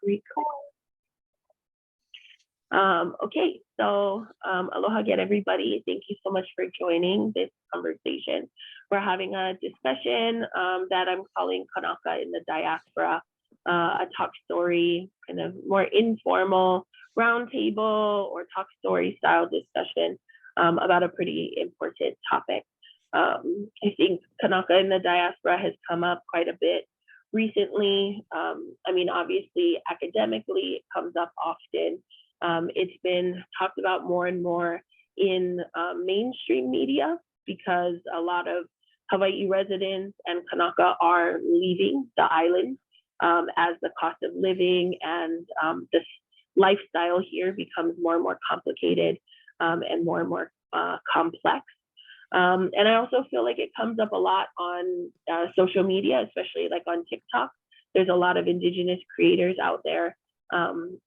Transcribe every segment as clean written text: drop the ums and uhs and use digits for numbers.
Record. Okay, so aloha again, everybody. Thank you so much for joining this conversation. We're having a discussion that I'm calling Kānaka in the Diaspora, a talk story, kind of more informal roundtable or talk story style discussion about a pretty important topic. I think Kānaka in the Diaspora has come up quite a bit recently. I mean, obviously, academically, it comes up often. It's been talked about more and more in mainstream media because a lot of Hawaiʻi residents and Kānaka are leaving the island as the cost of living and this lifestyle here becomes more and more complicated and more complex. And I also feel like it comes up a lot on social media, especially like on TikTok. There's a lot of indigenous creators out there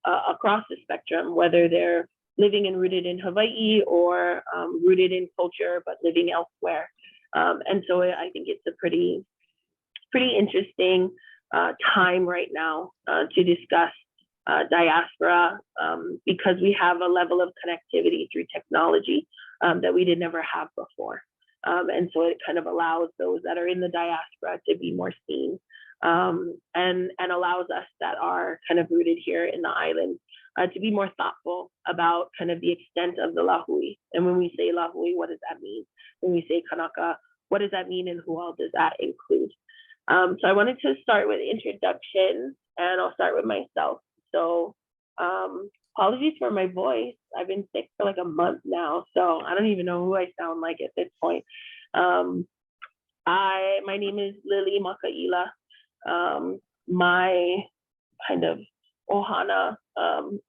across the spectrum, whether they're living and rooted in Hawaiʻi or rooted in culture, but living elsewhere. And so I think it's a pretty interesting time right now to discuss diaspora because we have a level of connectivity through technology that we did never have before. And so it kind of allows those that are in the diaspora to be more seen and allows us that are kind of rooted here in the island to be more thoughtful about kind of the extent of the Lāhui. And when we say Lāhui, what does that mean? When we say Kānaka, what does that mean and who all does that include? So I wanted to start with introductions and I'll start with myself. So apologies for my voice. I've been sick for like a month now, so I don't even know who I sound like at this point. My name is Lily Makaila. My kind of ohana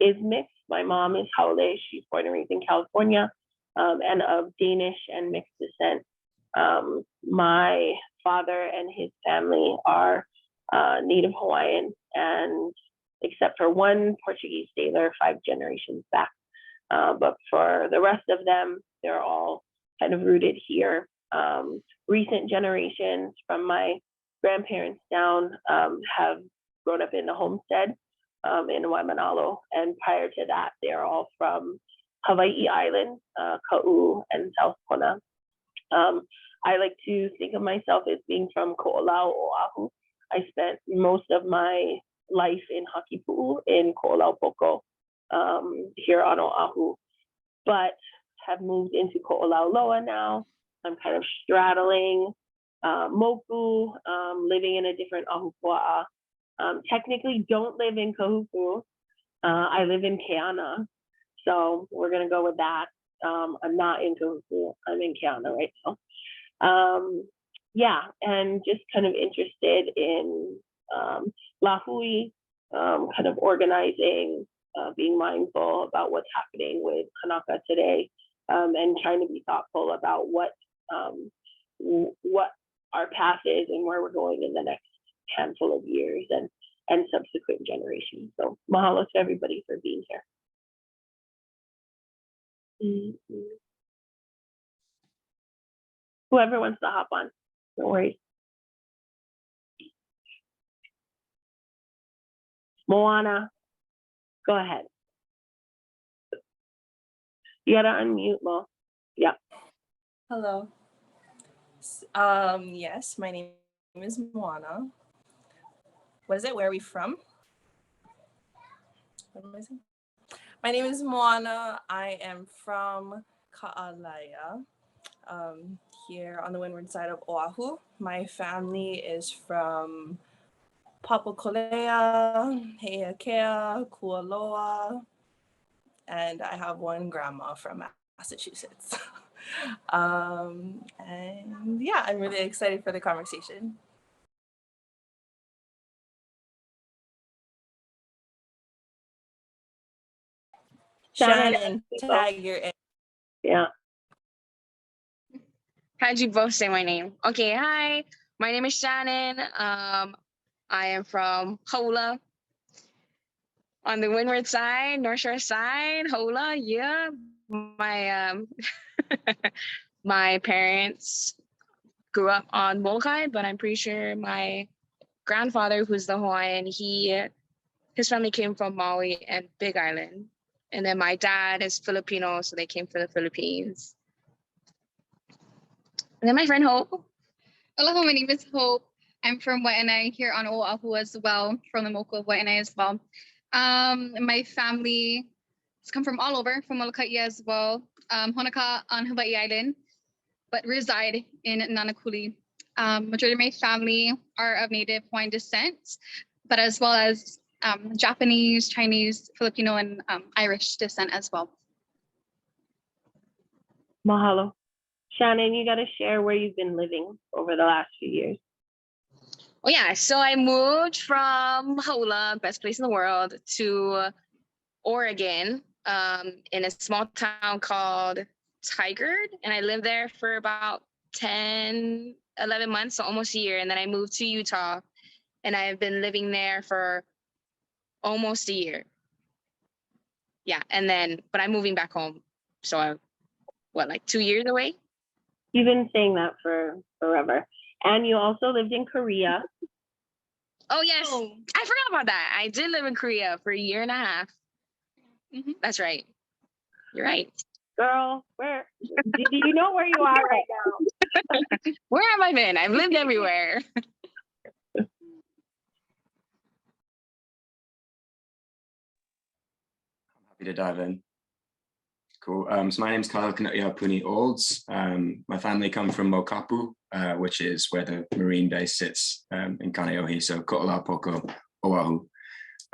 is mixed. My mom is Haole. She's born and raised in California and of Danish and mixed descent. My father and his family are Native Hawaiian, and except for one Portuguese sailor 5 generations back. But for the rest of them, they're all kind of rooted here. Recent generations from my grandparents down have grown up in a homestead in Waimanalo. And prior to that, they're all from Hawaiʻi Island, Ka'u, and South Kona. I like to think of myself as being from Ko'olau, Oahu. I spent most of my life in Hakipu'u in Ko'olau Poko here on Oahu, but have moved into Ko'olau Loa now. I'm kind of straddling Moku, living in a different ahupua'a. Technically don't live in Kahuku. I live in Kānaka, so we're gonna go with that. I'm not in Kahuku, I'm in Kānaka right now. Yeah, and just kind of interested in Lāhui, kind of organizing, being mindful about what's happening with Kānaka today, and trying to be thoughtful about what our path is and where we're going in the next handful of years and subsequent generations. So mahalo to everybody for being here. Mm-hmm. Whoever wants to hop on, no worries. Moana, go ahead. You gotta unmute, Mo. Yeah. Hello. Yes, my name is Moana. What is it? Where are we from? What am I saying? My name is Moana. I am from Ka'alaia, here on the windward side of Oahu. My family is from Papakolea, Heiakea, Kualoa, and I have one grandma from Massachusetts. And yeah, I'm really excited for the conversation. Shannon, tag your in. Yeah. How'd you both say my name? Okay, hi, my name is Shannon. I am from Hola. On the windward side, North Shore side, Hola, yeah. My my parents grew up on Molokai, but I'm pretty sure my grandfather, who's the Hawaiian, he his family came from Maui and Big Island. And then my dad is Filipino, so they came from the Philippines. And then my friend Hope. Aloha, my name is Hope. I'm from Waiʻanae here on Oahu as well, from the Moku of Waiʻanae as well. My family has come from all over, from Molokai as well. Honaka on Hawaiʻi Island, but reside in Nanakuli. Majority of my family are of Native Hawaiian descent, but as well as Japanese, Chinese, Filipino, and Irish descent as well. Mahalo. Shannon, you got to share where you've been living over the last few years. Oh yeah, so I moved from Haula, best place in the world, to Oregon, in a small town called Tigard, and I lived there for about 10, 11 months, so almost a year, and then I moved to Utah, and I've been living there for almost a year. Yeah, and then, but I'm moving back home, so I'm, like 2 years away? You've been saying that for forever. And you also lived in Korea. Oh, yes. I forgot about that. I did live in Korea for a year and a half. Mm-hmm. That's right. You're right. Girl, where do you know where you are right now? Where have I been? I've lived everywhere. Happy to dive in. Cool. So my name's Kānaka Puni Olds. My family come from Mokapu, which is where the Marine base sits in Kaneohe, so Ko'olapoko, Oahu.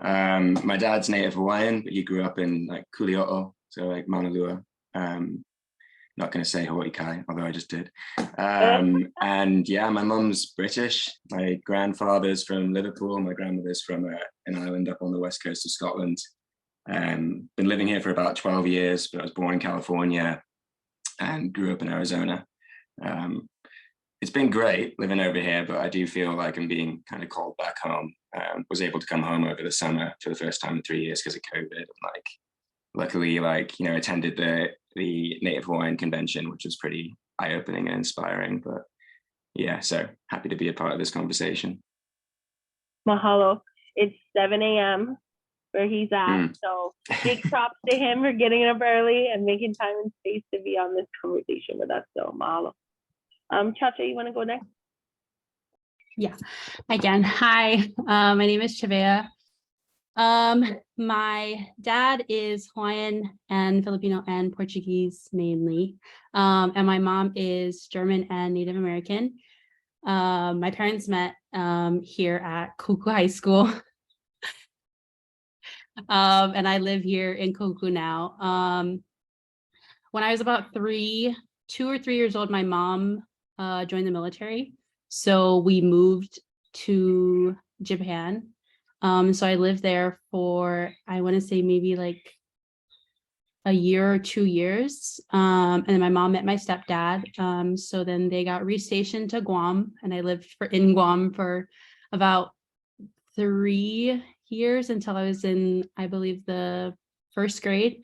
My dad's native Hawaiian, but he grew up in like Kuleo'o, so like Maunalua. Not going to say Hawaii Kai, although I just did. And yeah, my mum's British. My grandfather's from Liverpool. My grandmother's from an island up on the west coast of Scotland. Been living here for about 12 years, but I was born in California and grew up in Arizona. It's been great living over here, but I do feel like I'm being kind of called back home. Was able to come home over the summer for the first time in 3 years because of COVID. And like, luckily, like, you know, attended the Native Hawaiian convention, which was pretty eye-opening and inspiring. But yeah, so happy to be a part of this conversation. Mahalo. It's 7 a.m. where he's at. So big props to him for getting up early and making time and space to be on this conversation with us. So mahalo. Chacha, you want to go next? Yeah, I can. Hi, my name is Chavea. My dad is Hawaiian and Filipino and Portuguese mainly. And my mom is German and Native American. My parents met here at Koku High School. And I live here in Koku now. When I was about 2 or 3 years old, my mom joined the military. So we moved to Japan. So I lived there for, I want to say maybe like a year or 2 years. And then my mom met my stepdad. So then they got restationed to Guam, and I lived in Guam for about 3 years until I was in, I believe, the first grade.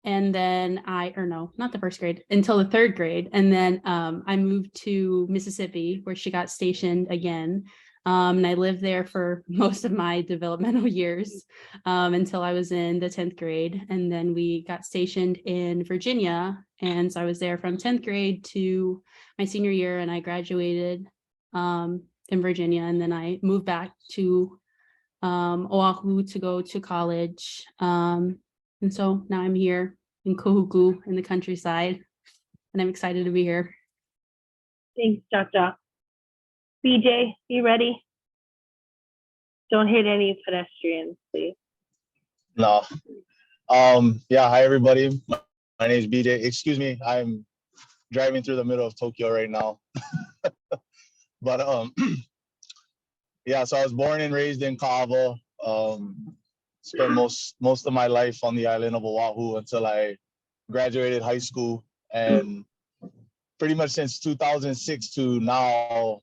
And then not the first grade, until the third grade. And then I moved to Mississippi, where she got stationed again. And I lived there for most of my developmental years until I was in the 10th grade. And then we got stationed in Virginia. And so I was there from 10th grade to my senior year, and I graduated in Virginia. And then I moved back to Oahu to go to college. And so now I'm here in Kohuku in the countryside, and I'm excited to be here. Thanks, Chacha. BJ, you ready? Don't hit any pedestrians, please. No. Yeah, hi everybody. My name is BJ. Excuse me, I'm driving through the middle of Tokyo right now. But yeah, so I was born and raised in Kaava. Spent most of my life on the island of Oahu until I graduated high school, and pretty much since 2006 to now,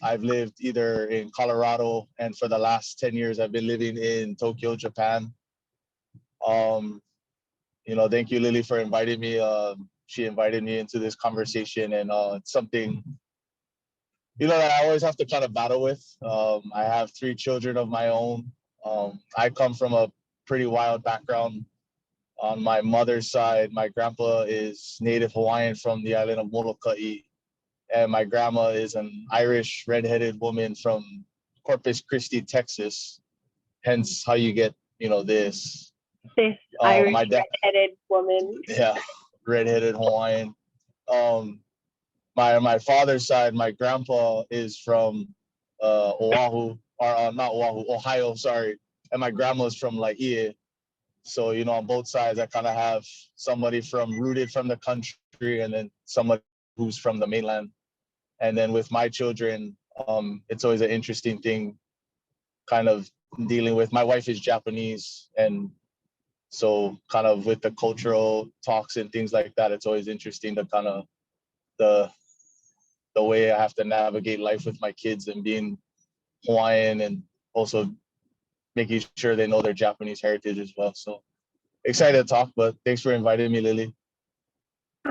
I've lived either in Colorado, and for the last 10 years I've been living in Tokyo, Japan. You know, thank you, Lily, for inviting me. She invited me into this conversation, and it's something that I always have to kind of battle with. I have 3 children of my own. I come from a pretty wild background. On my mother's side, my grandpa is Native Hawaiian from the island of Molokai, and my grandma is an Irish redheaded woman from Corpus Christi, Texas. Hence how you get, this. This Irish My dad, redheaded woman. yeah, redheaded Hawaiian. My father's side, my grandpa is from Oahu, or not Oahu, Ohio, sorry, and my grandma's from Lāhui. So, on both sides, I kind of have somebody rooted from the country, and then somebody who's from the mainland. And then with my children, it's always an interesting thing, kind of dealing with. My wife is Japanese, and so kind of with the cultural talks and things like that, it's always interesting to kind of the way I have to navigate life with my kids and being Hawaiian, and also making sure they know their Japanese heritage as well. So excited to talk, but thanks for inviting me, Lily.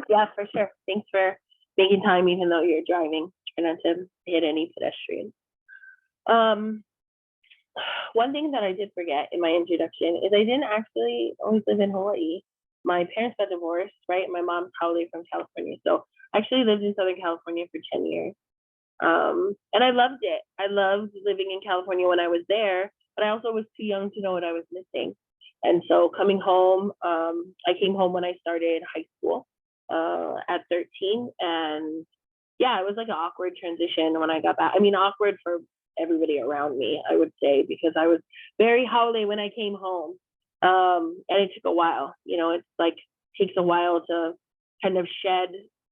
Yeah, for sure. Thanks for making time, even though you're driving. Try not to hit any pedestrians. One thing that I did forget in my introduction is I didn't actually always live in Hawaii. My parents got divorced, right? My mom's probably from California. So I actually lived in Southern California for 10 years. And I loved it. I loved living in California when I was there, but I also was too young to know what I was missing. And so coming home, I came home when I started high school at 13. And yeah, it was like an awkward transition when I got back. I mean, awkward for everybody around me, I would say, because I was very haole when I came home. And it took a while, it's like, takes a while to kind of shed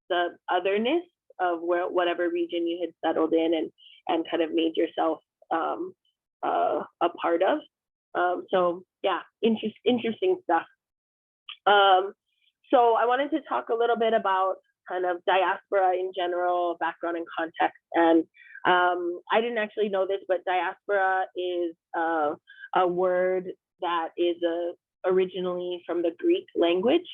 the otherness of whatever region you had settled in and kind of made yourself a part of. So yeah, interesting stuff. So I wanted to talk a little bit about kind of diaspora in general, background and context. And I didn't actually know this, but diaspora is a word that is originally from the Greek language.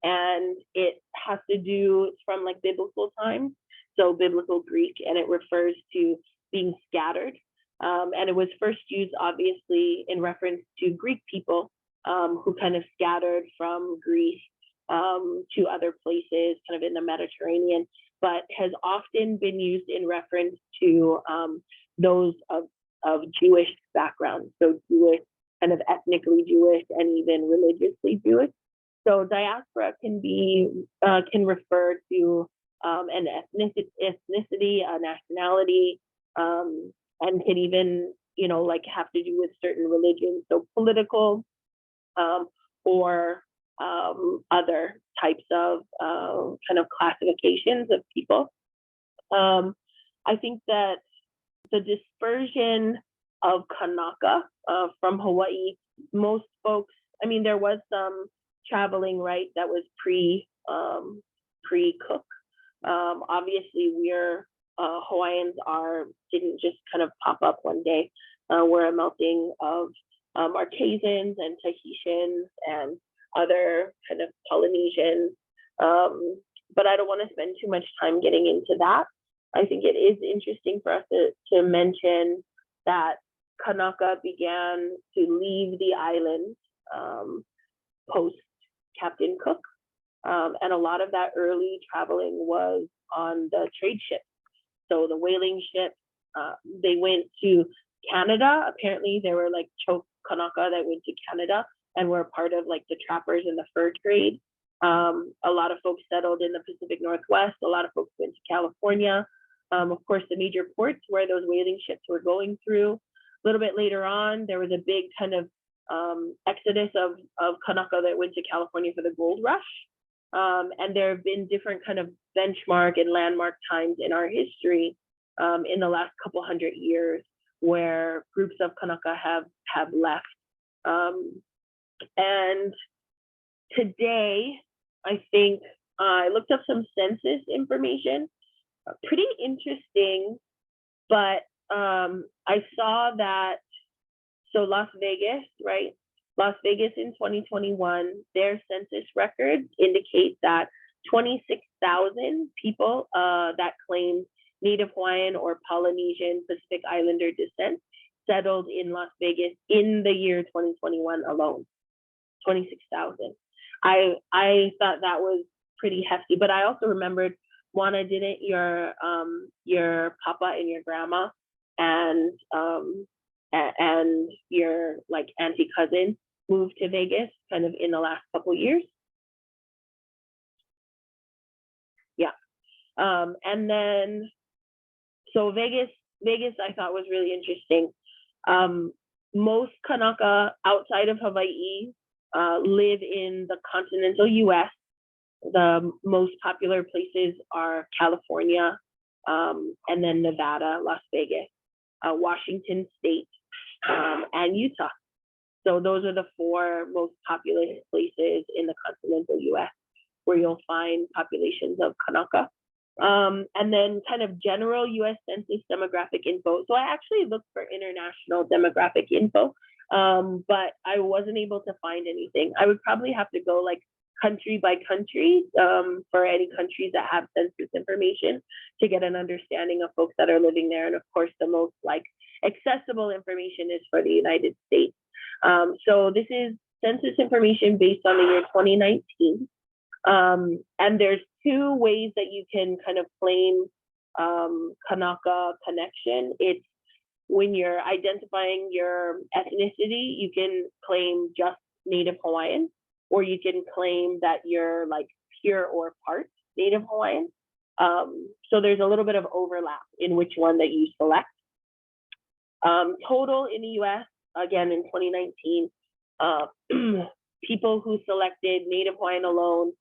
And it has to do, it's from like biblical times, so biblical Greek, and it refers to being scattered. And it was first used obviously in reference to Greek people who kind of scattered from Greece to other places kind of in the Mediterranean, but has often been used in reference to those of Jewish background, so Jewish, kind of ethnically Jewish and even religiously Jewish. So diaspora can refer to an ethnicity, a nationality, and can even, like have to do with certain religions, so political or other types of kind of classifications of people. I think that the dispersion of Kānaka from Hawaii, most folks, I mean, there was some traveling, right, that was pre-Cook. Obviously, Hawaiians didn't just kind of pop up one day. We're a melting of Marquesans and Tahitians and other kind of Polynesians. But I don't want to spend too much time getting into that. I think it is interesting for us to mention that Kānaka began to leave the island post Captain Cook. And a lot of that early traveling was on the trade ships. So the whaling ships, they went to Canada. Apparently there were like choke Kānaka that went to Canada and were part of like the trappers in the fur trade. A lot of folks settled in the Pacific Northwest. A lot of folks went to California. Of course, the major ports where those whaling ships were going through. A little bit later on, there was a big kind of exodus of Kānaka that went to California for the gold rush. And there have been different kind of benchmark and landmark times in our history in the last couple hundred years where groups of Kānaka have left. And today, I think I looked up some census information, pretty interesting, but I saw that, so Las Vegas, right? Las Vegas in 2021, their census records indicate that 26,000 people that claimed Native Hawaiian or Polynesian Pacific Islander descent settled in Las Vegas in the year 2021 alone, 26,000. I thought that was pretty hefty, but I also remembered, Juana, didn't your papa and your grandma and your like auntie cousin moved to Vegas kind of in the last couple years? Yeah. And then, so Vegas I thought was really interesting. Most Kānaka outside of Hawaii live in the continental US. The most popular places are California, and then Nevada, Las Vegas, Washington State, and Utah. So those are the 4 most populous places in the continental US where you'll find populations of Kānaka. And then kind of general US Census demographic info. So I actually looked for international demographic info, but I wasn't able to find anything. I would probably have to go like country by country for any countries that have census information to get an understanding of folks that are living there. And of course, the most like accessible information is for the United States. So this is census information based on the year 2019. And there's 2 ways that you can kind of claim Kānaka connection. It's when you're identifying your ethnicity, you can claim just Native Hawaiian, or you can claim that you're like pure or part Native Hawaiian. So there's a little bit of overlap in which one that you select. Total in the US, again in 2019, people who selected Native Hawaiian alone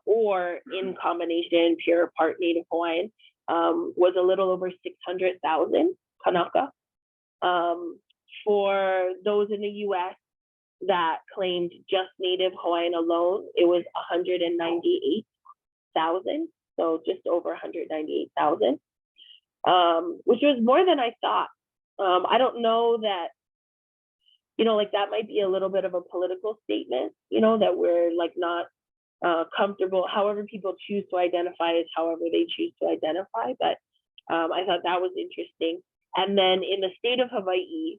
or in combination pure or part Native Hawaiian was a little over 600,000 Kānaka. For those in the US that claimed just Native Hawaiian alone, it was 198,000, so just over 198,000, which was more than I thought. I don't know that, like that might be a little bit of a political statement, that we're like not comfortable. However people choose to identify is however they choose to identify, but I thought that was interesting. And then in the state of Hawaii,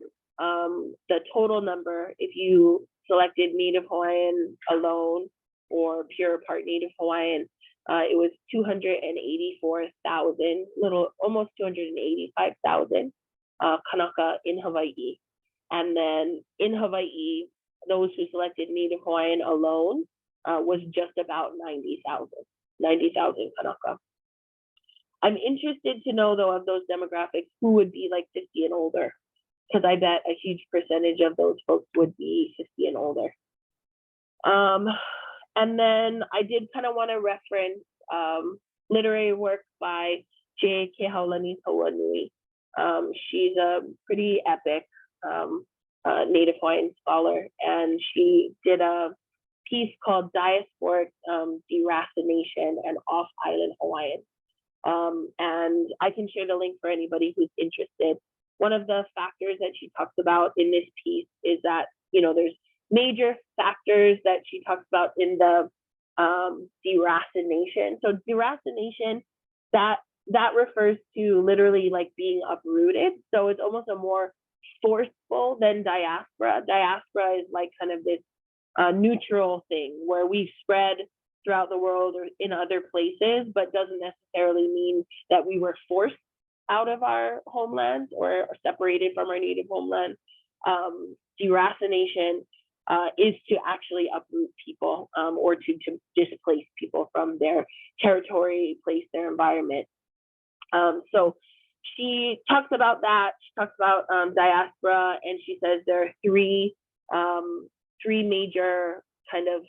the total number, if you selected Native Hawaiian alone or pure part Native Hawaiian, it was 284,000, almost 285,000 Kānaka in Hawaii. And then in Hawaii, those who selected Native Hawaiian alone was just about 90,000 Kānaka. I'm interested to know, though, of those demographics, who would be like 50 and older, because I bet a huge percentage of those folks would be 50 and older. And then I did kind of want to reference literary work by J. Kehaulani Tawanui. She's a pretty epic Native Hawaiian scholar, and she did a piece called Diaspora, Deracination and Off-Island Hawaiian. And I can share the link for anybody who's interested. One of the factors that she talks about in this piece is that, there's major factors that she talks about in the deracination. So deracination, that refers to literally like being uprooted. So it's almost a more forceful than diaspora. Diaspora is like kind of this neutral thing where we spread throughout the world or in other places, but doesn't necessarily mean that we were forced out of our homeland or separated from our native homeland. Deracination is to actually uproot people or to displace people from their territory, place, their environment. So she talks about that. She talks about diaspora, and she says there are three major kind of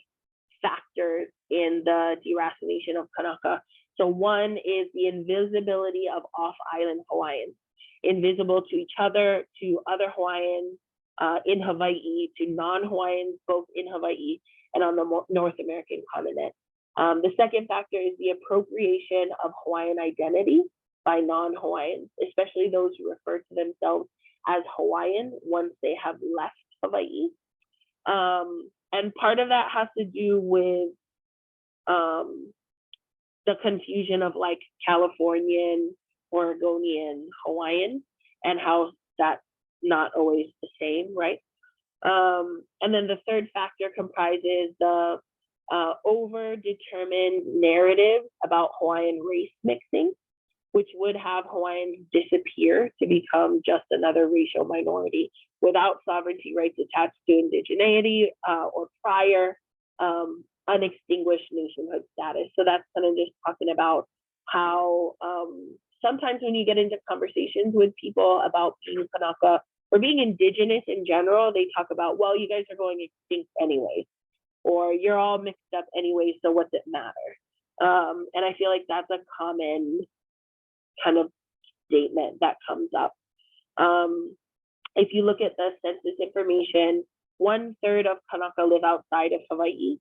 factors in the deracination of Kānaka. So one is the invisibility of off-island Hawaiians, invisible to each other, to other Hawaiians in Hawaii, to non-Hawaiians both in Hawaii and on the North American continent. The second factor is the appropriation of Hawaiian identity by non-Hawaiians, especially those who refer to themselves as Hawaiian once they have left Hawaii. And part of that has to do with the confusion of like Californian Oregonian Hawaiian, and how that's not always the same, right? And then the third factor comprises the over-determined narrative about Hawaiian race mixing, which would have Hawaiians disappear to become just another racial minority without sovereignty rights attached to indigeneity or prior unextinguished nationhood status. So that's kind of just talking about how sometimes when you get into conversations with people about being Kānaka or being indigenous in general, they talk about, well, you guys are going extinct anyways, or you're all mixed up anyway, so what's it matter? And I feel like that's a common kind of statement that comes up. If you look at the census information, 1/3 of Kānaka live outside of Hawaiʻi.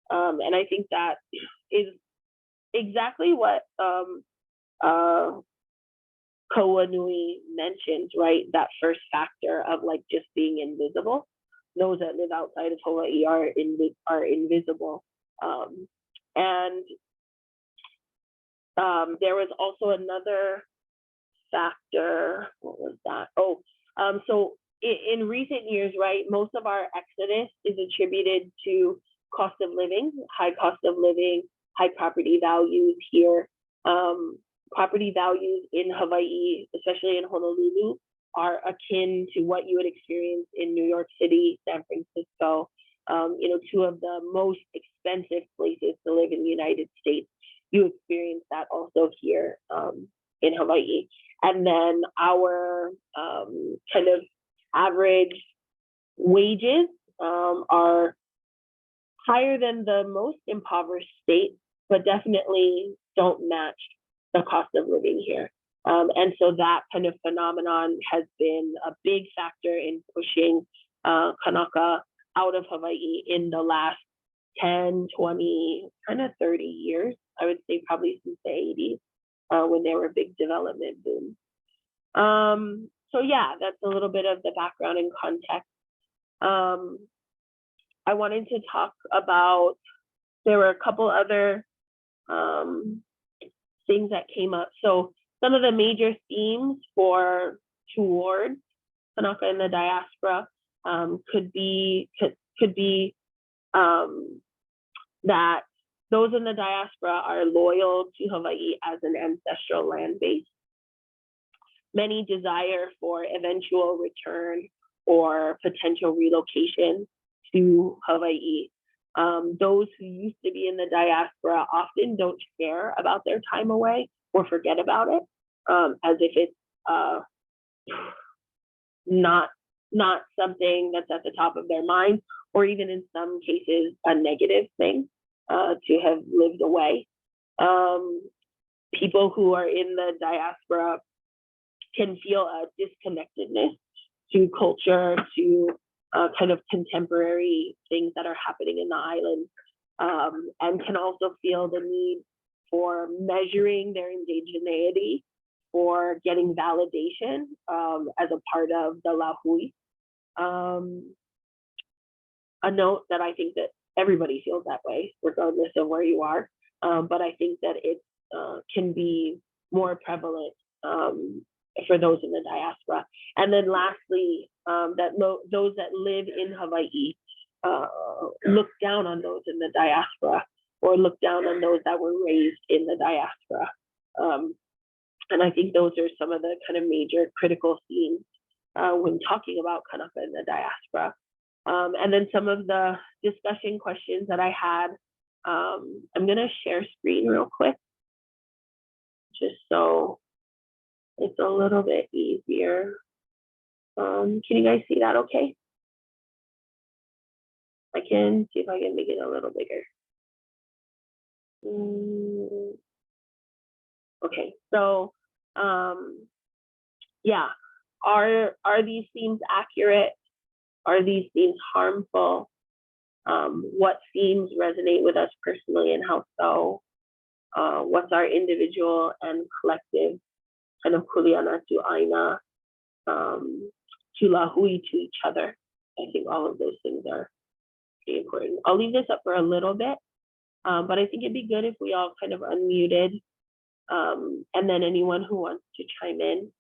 And I think that is exactly what Koa Nui mentioned, right? That first factor of like just being invisible. Those that live outside of Hawaii are invisible. And there was also another factor. What was that? Oh, so in recent years, right, most of our exodus is attributed to cost of living, high cost of living, high property values here. Property values in Hawaii, especially in Honolulu, are akin to what you would experience in New York City, San Francisco, two of the most expensive places to live in the United States. You experience that also here in Hawaii. And then our kind of average wages are higher than the most impoverished states, but definitely don't match the cost of living here. And so that kind of phenomenon has been a big factor in pushing Kānaka out of Hawaii in the last 10, 20, kind of 30 years. I would say probably since the 80s when there were big development booms. So yeah, that's a little bit of the background and context. I wanted to talk about, there were a couple other things that came up. So some of the major themes towards Kānaka in the diaspora could be that those in the diaspora are loyal to Hawaii as an ancestral land base. Many desire for eventual return or potential relocation to Hawaii. Those who used to be in the diaspora often don't care about their time away or forget about it, as if it's not something that's at the top of their mind, or even in some cases a negative thing to have lived away. People who are in the diaspora can feel a disconnectedness to culture, to kind of contemporary things that are happening in the island, and can also feel the need for measuring their indigeneity or getting validation as a part of the Lāhui. A note that I think that everybody feels that way, regardless of where you are, but I think that it can be more prevalent for those in the diaspora. And then lastly, those that live in Hawaii look down on those in the diaspora, or look down on those that were raised in the diaspora. And I think those are some of the kind of major critical themes when talking about Kānaka in the diaspora. And then some of the discussion questions that I had, I'm gonna share screen real quick, just so it's a little bit easier. Can you guys see that okay? I can see if I can make it a little bigger. Okay, so yeah, are these themes accurate? Are these themes harmful? What themes resonate with us personally and how so? What's our individual and collective kind of kuleana to ʻāina, to Lāhui, to each other? I think all of those things are pretty important. I'll leave this up for a little bit, but I think it'd be good if we all kind of unmuted And then anyone who wants to chime in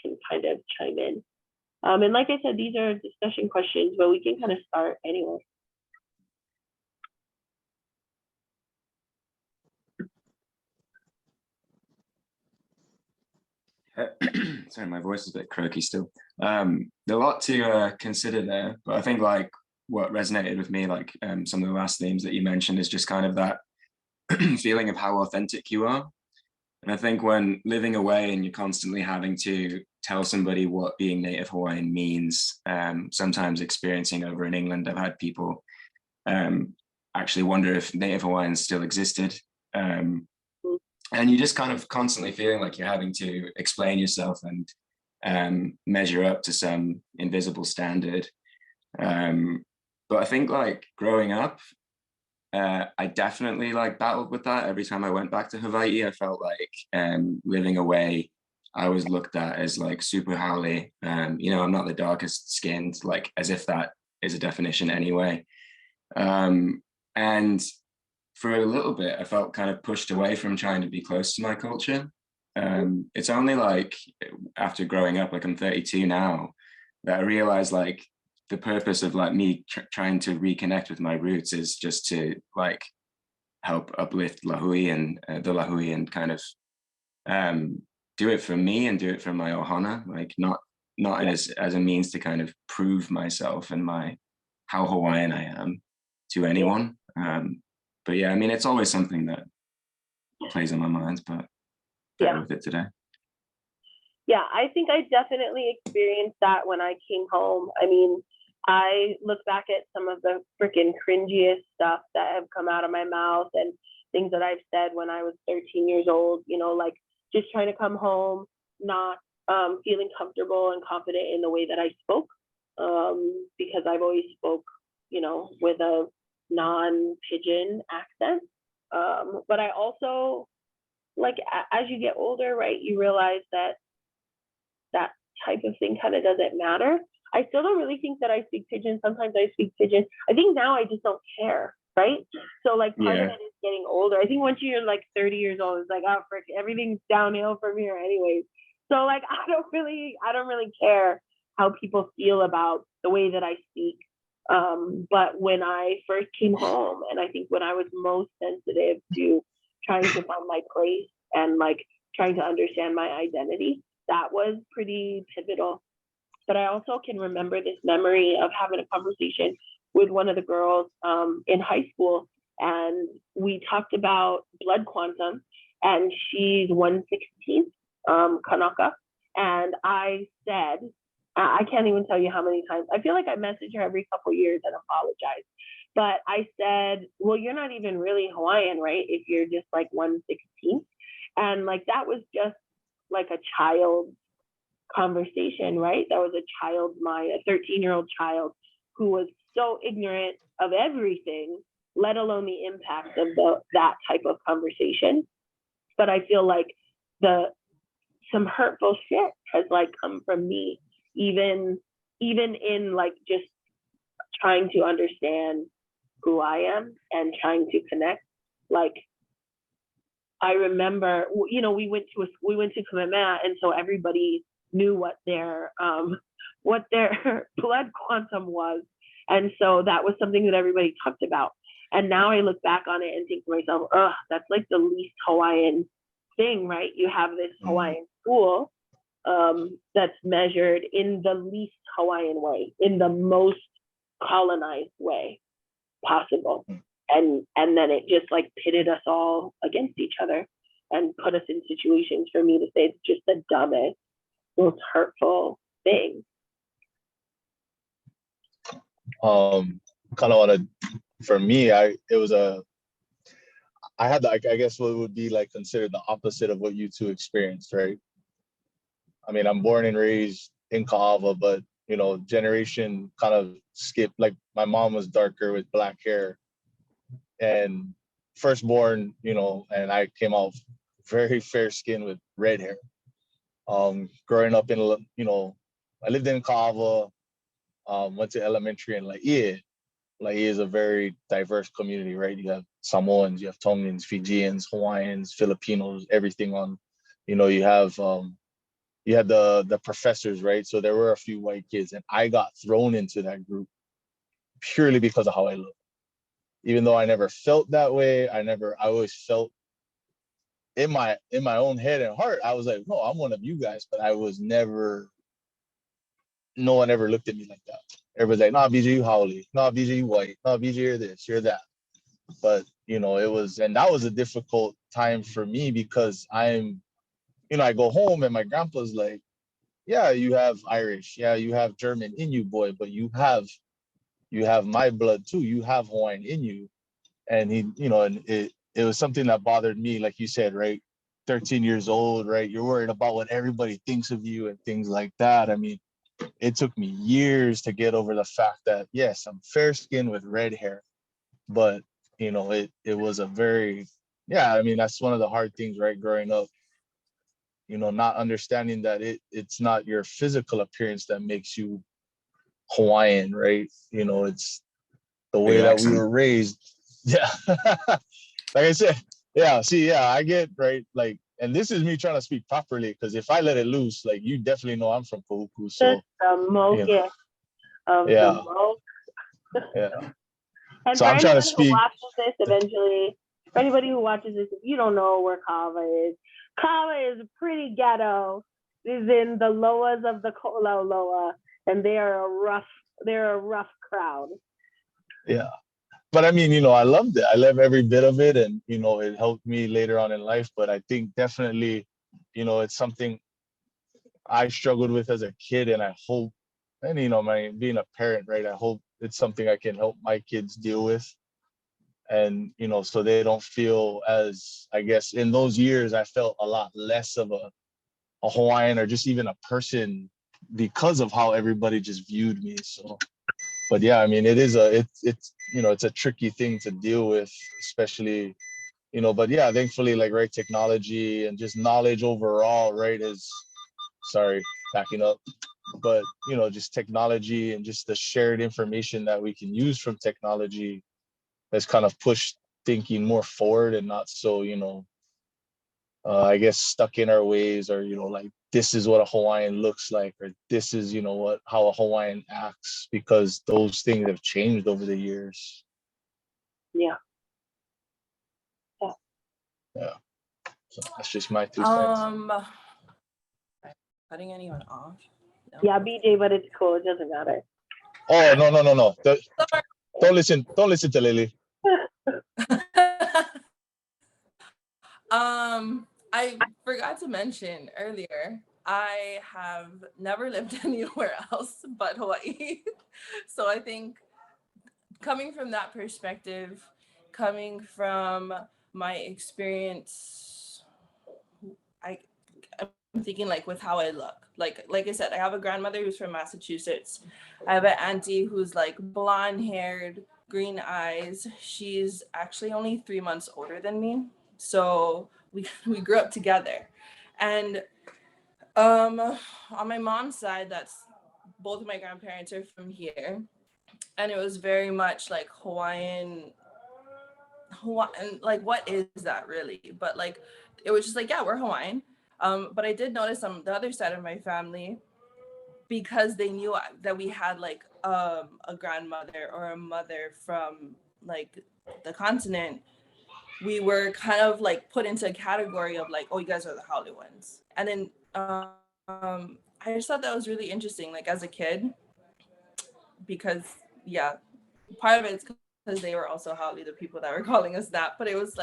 can kind of chime in. And like I said, these are discussion questions, but we can kind of start anyway. Sorry, my voice is a bit croaky still. There's a lot to consider there, but I think like what resonated with me, like some of the last themes that you mentioned, is just kind of that feeling of how authentic you are. And I think when living away and you're constantly having to tell somebody what being Native Hawaiian means, sometimes experiencing over in England, I've had people actually wonder if Native Hawaiians still existed. And you just kind of constantly feeling like you're having to explain yourself and measure up to some invisible standard. But I think like growing up, I definitely like battled with that. Every time I went back to Hawaii, I felt like living away, I was looked at as like super haole. You know, I'm not the darkest skinned, like as if that is a definition anyway. And for a little bit, I felt kind of pushed away from trying to be close to my culture. It's only like after growing up, like I'm 32 now, that I realized like the purpose of like me trying to reconnect with my roots is just to like help uplift Lāhui and the Lāhui and kind of do it for me and do it for my ohana, like not as a means to kind of prove myself and how Hawaiian I am to anyone. But yeah, I mean, it's always something that plays on my mind, but better with it today. Yeah, I think I definitely experienced that when I came home. I mean, I look back at some of the freaking cringiest stuff that have come out of my mouth and things that I've said when I was 13 years old, you know, like just trying to come home, not feeling comfortable and confident in the way that I spoke, because I've always spoke, you know, with a non-Pidgin accent. But I also, like, as you get older, right, you realize that that type of thing kind of doesn't matter. I still don't really think that I speak Pidgin. Sometimes I speak Pidgin. I think now I just don't care, right? So like part of it is getting older. I think once you're like 30 years old, it's like, oh frick, everything's downhill from here anyways. So like I don't really care how people feel about the way that I speak. But when I first came home, and I think when I was most sensitive to trying to find my place and like trying to understand my identity, that was pretty pivotal. But I also can remember this memory of having a conversation with one of the girls in high school, and we talked about blood quantum, and she's 1/16 Kānaka, and I said, I can't even tell you how many times, I feel like I message her every couple of years and apologize, but I said, well, you're not even really Hawaiian, right, if you're just like 1/16, and like that was just like a child's conversation, right? That was a child's mind, a 13-year-old child who was so ignorant of everything, let alone the impact of that type of conversation. But I feel like some hurtful shit has like come from me, even in like just trying to understand who I am and trying to connect. Like I remember, you know, we went to Kuleana, and so everybody knew what their blood quantum was, and so that was something that everybody talked about. And now I look back on it and think to myself, oh, that's like the least Hawaiian thing, right? You have this Hawaiian school that's measured in the least Hawaiian way, in the most colonized way possible, and then it just like pitted us all against each other and put us in situations, for me to say, it's just the dumbest, most hurtful thing. Kind of want to, for me, I had I guess what would be like considered the opposite of what you two experienced, right? I mean, I'm born and raised in Kāʻawa, but you know, generation kind of skipped. Like my mom was darker with black hair, and firstborn, you know, and I came out very fair skin with red hair. Growing up in, you know, I lived in Kāʻawa, went to elementary in Lāhui. Lāhui is a very diverse community, right? You have Samoans, you have Tongans, Fijians, Hawaiians, Filipinos, everything on, you have the professors, right? So there were a few white kids, and I got thrown into that group purely because of how I look. Even though I never felt that way, I always felt in my own head and heart, I was like, no, I'm one of you guys, but I was never, no one ever looked at me like that. Everybody's like, nah, BJ, you Hawaiʻi, nah, BJ, you white, nah, BJ, you're this, you're that. But, it was, and that was a difficult time for me because I go home and my grandpa's like, yeah, you have Irish, yeah, you have German in you, boy, but you have my blood too, you have Hawaiian in you. And he, and it was something that bothered me, like you said, right? 13 years old, right? You're worried about what everybody thinks of you and things like that. I mean, it took me years to get over the fact that, yes, I'm fair skinned with red hair, but it was a very, yeah, I mean, that's one of the hard things, right? Growing up, not understanding that it's not your physical appearance that makes you Hawaiian, right? It's the way that we were raised. Yeah. Like I said, yeah, see, yeah, I get, right, like, and this is me trying to speak properly, because if I let it loose, like, you definitely know I'm from Kahuku, so. The mocha of Yeah. the smoke. Yeah. And So for I'm trying to anyone who speak. watches this eventually, for anybody who watches this, if you don't know where Kava is pretty ghetto. Is in the loas of the Loa, and they're a rough crowd. Yeah. But I mean, I loved it. I love every bit of it, and it helped me later on in life. But I think definitely, it's something I struggled with as a kid, and I hope, and being a parent, right? I hope it's something I can help my kids deal with, and so they don't feel as, I guess, in those years I felt a lot less of a Hawaiian or just even a person because of how everybody just viewed me. So, but yeah, I mean, it's a tricky thing to deal with, especially, but yeah, thankfully, like, right, technology and just knowledge overall, right, is, sorry, backing up, but just technology and just the shared information that we can use from technology has kind of pushed thinking more forward and not so, I guess, stuck in our ways, or like, this is what a Hawaiian looks like, or this is how a Hawaiian acts, because those things have changed over the years. Yeah. Yeah. So that's just my 2 cents. Cutting anyone off? No. Yeah, BJ, but it's cool. It doesn't matter. Oh, no. Don't listen to Lily. I forgot to mention earlier, I have never lived anywhere else but Hawaii. So I think coming from that perspective, coming from my experience, I'm thinking, like, with how I look. Like I said, I have a grandmother who's from Massachusetts. I have an auntie who's like blonde haired, green eyes. She's actually only 3 months older than me. So we grew up together. And on my mom's side, that's both of my grandparents are from here. And it was very much like Hawaiian, like, what is that really? But like, it was just like, yeah, we're Hawaiian. But I did notice on the other side of my family, because they knew that we had like a grandmother or a mother from like the continent, we were kind of like put into a category of like, oh, you guys are the Haole ones. And then I just thought that was really interesting, like, as a kid, because yeah, part of it's because they were also Haole, the people that were calling us that. But it was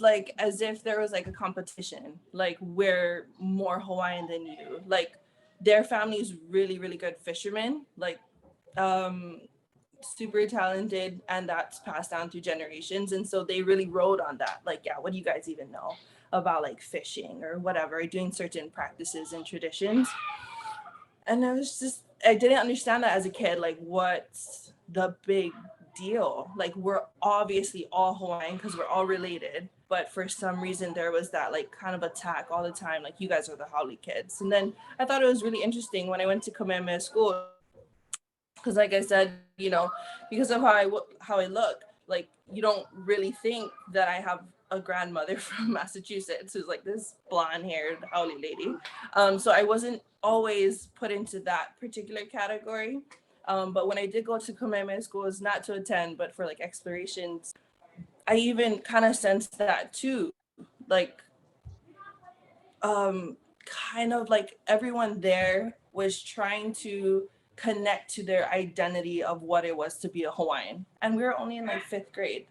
like as if there was like a competition, like, we're more Hawaiian than you. Like, their family is really, really good fishermen, like super talented, and that's passed down through generations. And so they really rode on that, like, yeah, what do you guys even know about like fishing or whatever, doing certain practices and traditions. And I didn't understand that as a kid, like, what's the big deal? Like, we're obviously all Hawaiian because we're all related, but for some reason there was that like kind of attack all the time, like, you guys are the Haole kids. And then I thought it was really interesting when I went to Kamehameha school, because like I said, because of how I look, like, you don't really think that I have a grandmother from Massachusetts who's like this blonde haired Hawaiʻi lady. So I wasn't always put into that particular category. But when I did go to Kamehameha schools, not to attend, but for like explorations, I even kind of sensed that too. Like, kind of like everyone there was trying to connect to their identity of what it was to be a Hawaiian. And we were only in like 5th grade.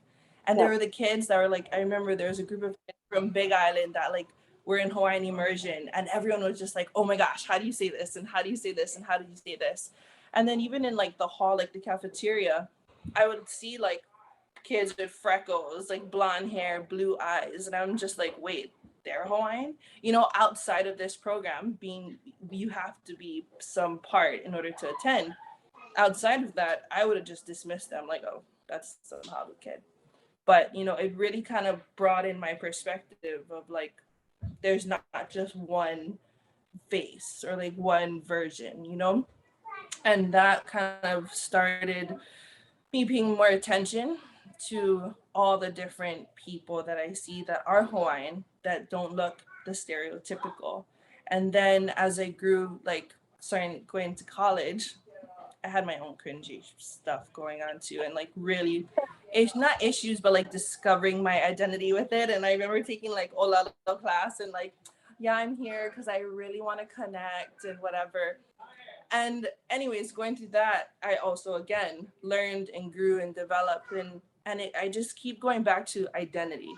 And there were the kids that were like, I remember there was a group of kids from Big Island that like were in Hawaiian immersion, and everyone was just like, oh my gosh, how do you say this? And how do you say this? And how do you say this? And then even in like the hall, like the cafeteria, I would see like kids with freckles, like blonde hair, blue eyes. And I'm just like, wait, they're Hawaiian? You know, outside of this program, you have to be some part in order to attend. Outside of that, I would have just dismissed them like, oh, that's some Hawu kid. But, you know, it really kind of broadened my perspective of like, there's not just one face or like one version, you know? And that kind of started me paying more attention to all the different people that I see that are Hawaiian that don't look the stereotypical. And then as I grew, like starting going to college, I had my own cringy stuff going on too, and like really, it's not issues, but like discovering my identity with it. And I remember taking like Olalo class and like, yeah, I'm here because I really want to connect and whatever. And anyways, going through that, I also again learned and grew and developed, and I just keep going back to identity.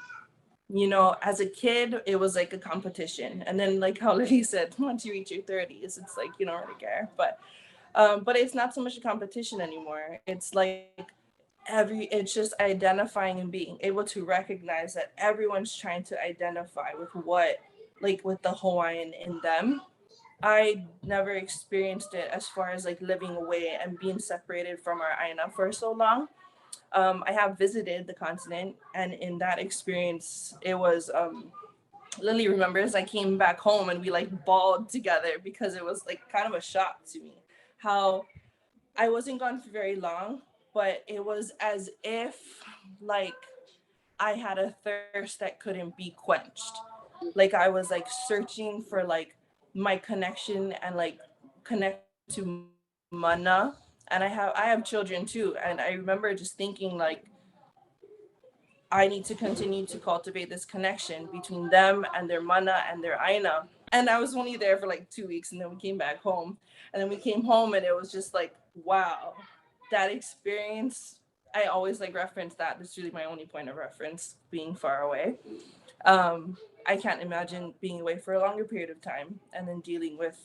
You know, as a kid, it was like a competition, and then like how Lily said, once you reach your 30s, it's like you don't really care. But it's not so much a competition anymore. It's like it's just identifying and being able to recognize that everyone's trying to identify with what, like with the Hawaiian in them. I never experienced it as far as like living away and being separated from our ʻāina for so long. I have visited the continent, and in that experience, it was Lily remembers I came back home and we like bawled together because it was like kind of a shock to me how I wasn't gone for very long, but it was as if like I had a thirst that couldn't be quenched. Like I was like searching for like my connection and like connect to mana. And I have children too. And I remember just thinking like I need to continue to cultivate this connection between them and their mana and their ʻāina. And I was only there for like 2 weeks, and then we came back home. And then we came home and it was just like, wow, that experience. I always like reference that. It's really my only point of reference, being far away. I can't imagine being away for a longer period of time and then dealing with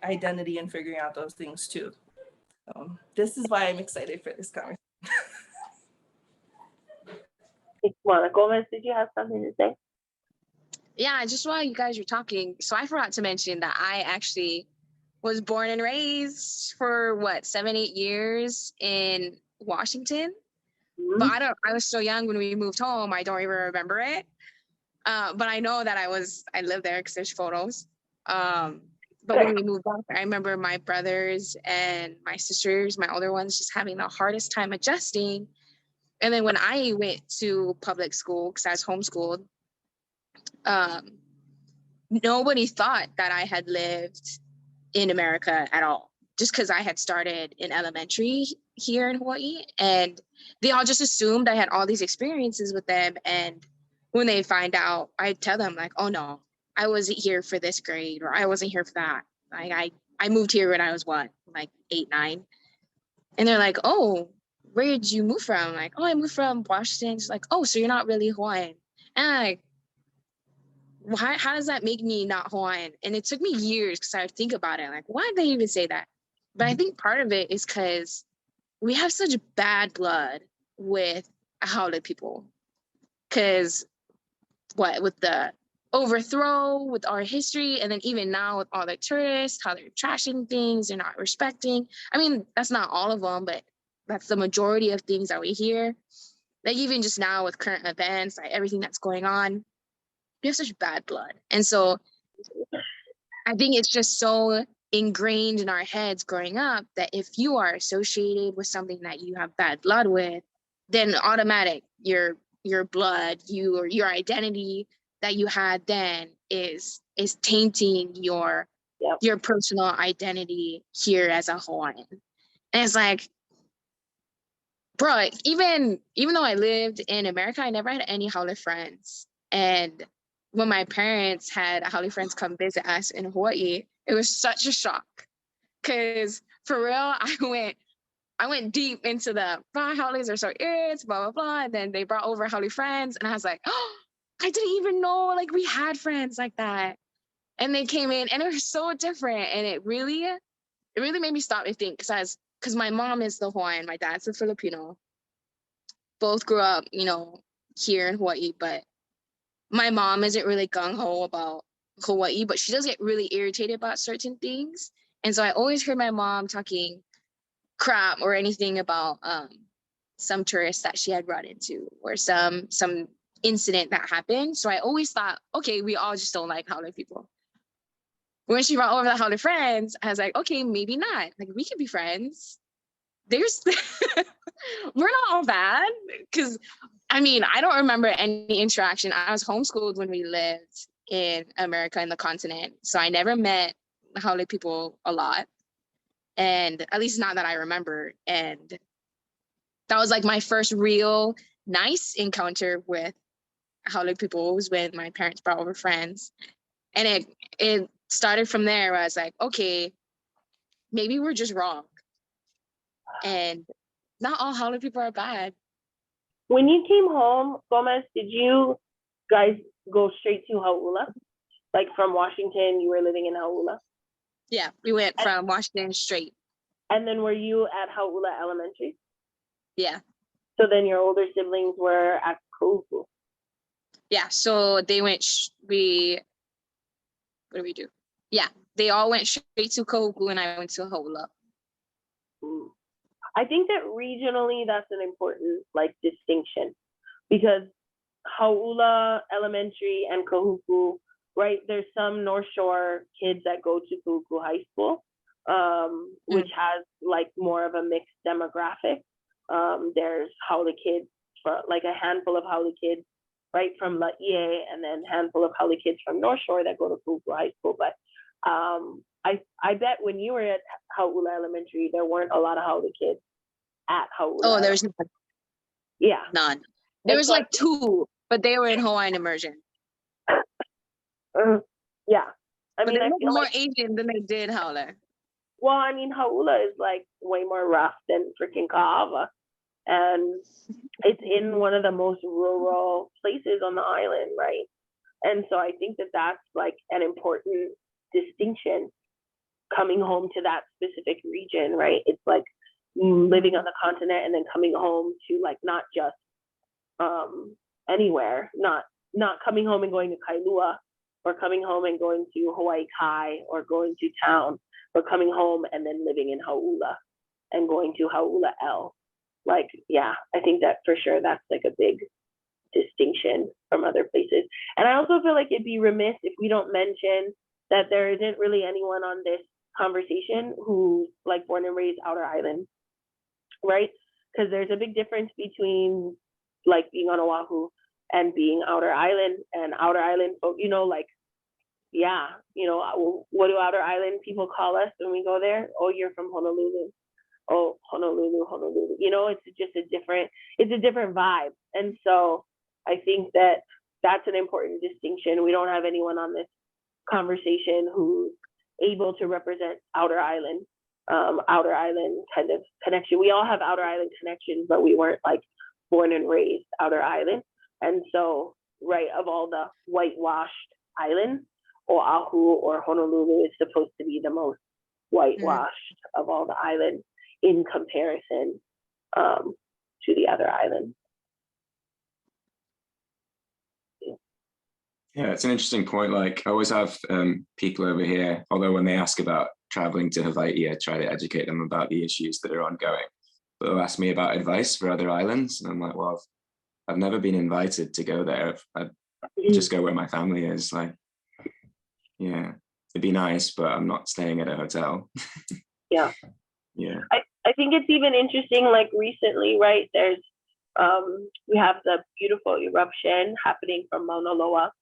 identity and figuring out those things too. This is why I'm excited for this conversation. Moana Gomez, did you have something to say? Yeah, just while you guys were talking, so I forgot to mention that I actually was born and raised for 7-8 years in Washington. Mm-hmm. But I was so young when we moved home, I don't even remember it. But I know that I lived there because there's photos. But when we moved back, I remember my brothers and my sisters, my older ones, just having the hardest time adjusting. And then when I went to public school, because I was homeschooled, nobody thought that I had lived in America at all, just because I had started in elementary here in Hawaii. And they all just assumed I had all these experiences with them. And when they find out, I tell them like, oh no, I wasn't here for this grade, or I wasn't here for that. Like I moved here when I was 8, 9. And they're like, oh, where did you move from? Like, oh, I moved from Washington. It's like, oh, so you're not really Hawaiian. And I'm like, how does that make me not Hawaiian? And it took me years because I would think about it. Like, why did they even say that? But I think part of it is because we have such bad blood with Haole people. Because with the overthrow, with our history, and then even now with all the tourists, how they're trashing things, they're not respecting. I mean, that's not all of them, but that's the majority of things that we hear. Like even just now with current events, like everything that's going on, we have such bad blood. And so I think it's just so ingrained in our heads growing up that if you are associated with something that you have bad blood with, then automatic, your blood, your identity that you had then is tainting your personal identity here as a Hawaiian. And it's like, bro, even though I lived in America, I never had any Haole friends. And when my parents had Haole friends come visit us in Hawaii, it was such a shock. Cause for real, I went deep into the Haules are so it's blah blah blah. And then they brought over Haole friends, and I was like, oh, I didn't even know like we had friends like that. And they came in and it was so different. And it really made me stop and think, because my mom is the Hawaiian, my dad's the Filipino. Both grew up, here in Hawaii, but my mom isn't really gung-ho about Hawaii, but she does get really irritated about certain things. And so I always heard my mom talking crap or anything about some tourists that she had run into or some incident that happened. So I always thought, okay, we all just don't like Haole people. When she brought over the Haole friends, I was like, okay, maybe not. Like, we could be friends. There's, we're not all bad. Because, I mean, I don't remember any interaction. I was homeschooled when we lived in America, in the continent. So I never met Haole people a lot. And at least not that I remember. And that was like my first real nice encounter with Haole people was when my parents brought over friends. And it started from there where I was like, okay, maybe we're just wrong. And not all Haole people are bad. When you came home, Gomez, did you guys go straight to Hauʻula? Like from Washington, you were living in Hauʻula? Yeah, we went from Washington straight. And then were you at Hauʻula Elementary? Yeah. So then your older siblings were at Ko'uku? Yeah, so they went, what do we do? Yeah, they all went straight to Ko'uku and I went to Hauʻula. I think that regionally that's an important distinction, because Hauʻula Elementary and Ko'uku, right? There's some North Shore kids that go to Ko'uku High School, which has more of a mixed demographic. There's Haole kids, a handful of Haole kids, right, from Lāhui, and then a handful of Haole kids from North Shore that go to Ko'uku High School. But I bet when you were at Hauʻula Elementary, there weren't a lot of Haole kids at Hauʻula. Oh, there's none. Yeah. None. There was 2, but they were in Hawaiian immersion. Yeah. I But mean, they I looked feel more Asian than they did Haole. Well, I mean, Hauʻula is way more rough than freaking Ka'ava. And it's in one of the most rural places on the island, right? And so I think that that's an important distinction coming home to that specific region, right? It's living on the continent and then coming home to not just anywhere, not coming home and going to Kailua, or coming home and going to Hawaii Kai or going to town, but coming home and then living in Hauʻula and going to Hauʻula L. Yeah, I think that for sure that's a big distinction from other places. And I also feel like it'd be remiss if we don't mention that there isn't really anyone on this conversation who's born and raised Outer Island, right? Because there's a big difference between being on Oahu and being Outer Island. And Outer Island folk, what do Outer Island people call us when we go there? Oh, you're from Honolulu. Oh, Honolulu. It's a different vibe. And so I think that that's an important distinction. We don't have anyone on this conversation who's able to represent Outer Island kind of connection. We all have Outer Island connections, but we weren't born and raised Outer Island. And so, right, of all the whitewashed islands, Oahu or Honolulu is supposed to be the most whitewashed of all the islands in comparison to the other islands. Yeah, it's an interesting point. I always have people over here, although when they ask about traveling to Hawaii, I try to educate them about the issues that are ongoing. But they'll ask me about advice for other islands. And I'm like, well, I've never been invited to go there. I just go where my family is. Yeah, it'd be nice, but I'm not staying at a hotel. Yeah. Yeah. I think it's even interesting, recently, right? There's We have the beautiful eruption happening from Mauna Loa.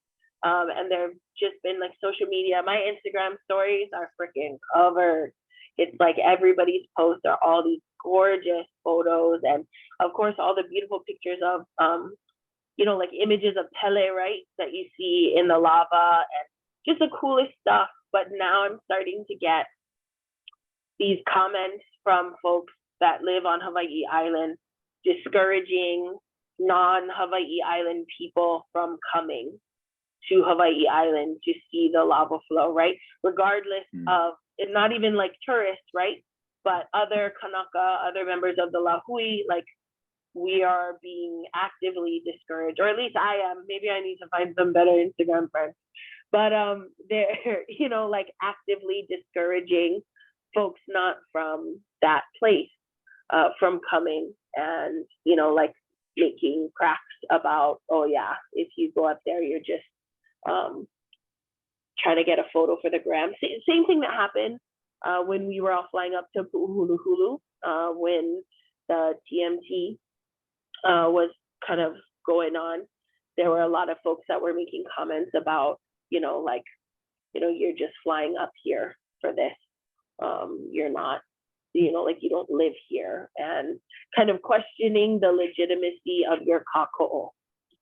And there have just been like social media. My Instagram stories are freaking covered. It's like everybody's posts are all these gorgeous photos. And of course, all the beautiful pictures of, you know, like images of Pele, right? That you see in the lava and just the coolest stuff. But now I'm starting to get these comments from folks that live on Hawaiʻi Island, discouraging non-Hawaiʻi Island people from coming to Hawaiʻi Island to see the lava flow, right? Regardless of, it's not even like tourists, right? But other Kānaka, other members of the Lāhui, like we are being actively discouraged, or at least I am. Maybe I need to find some better Instagram friends. But they're, you know, like actively discouraging folks not from that place from coming, and, you know, like making cracks about, oh yeah, if you go up there, you're just trying to get a photo for the gram. Same thing that happened when we were all flying up to Pu'uhuluhulu when the TMT was kind of going on. There were a lot of folks that were making comments about, you know, like, you know, you're just flying up here for this. You're not, you know, like you don't live here, and kind of questioning the legitimacy of your kāko'o,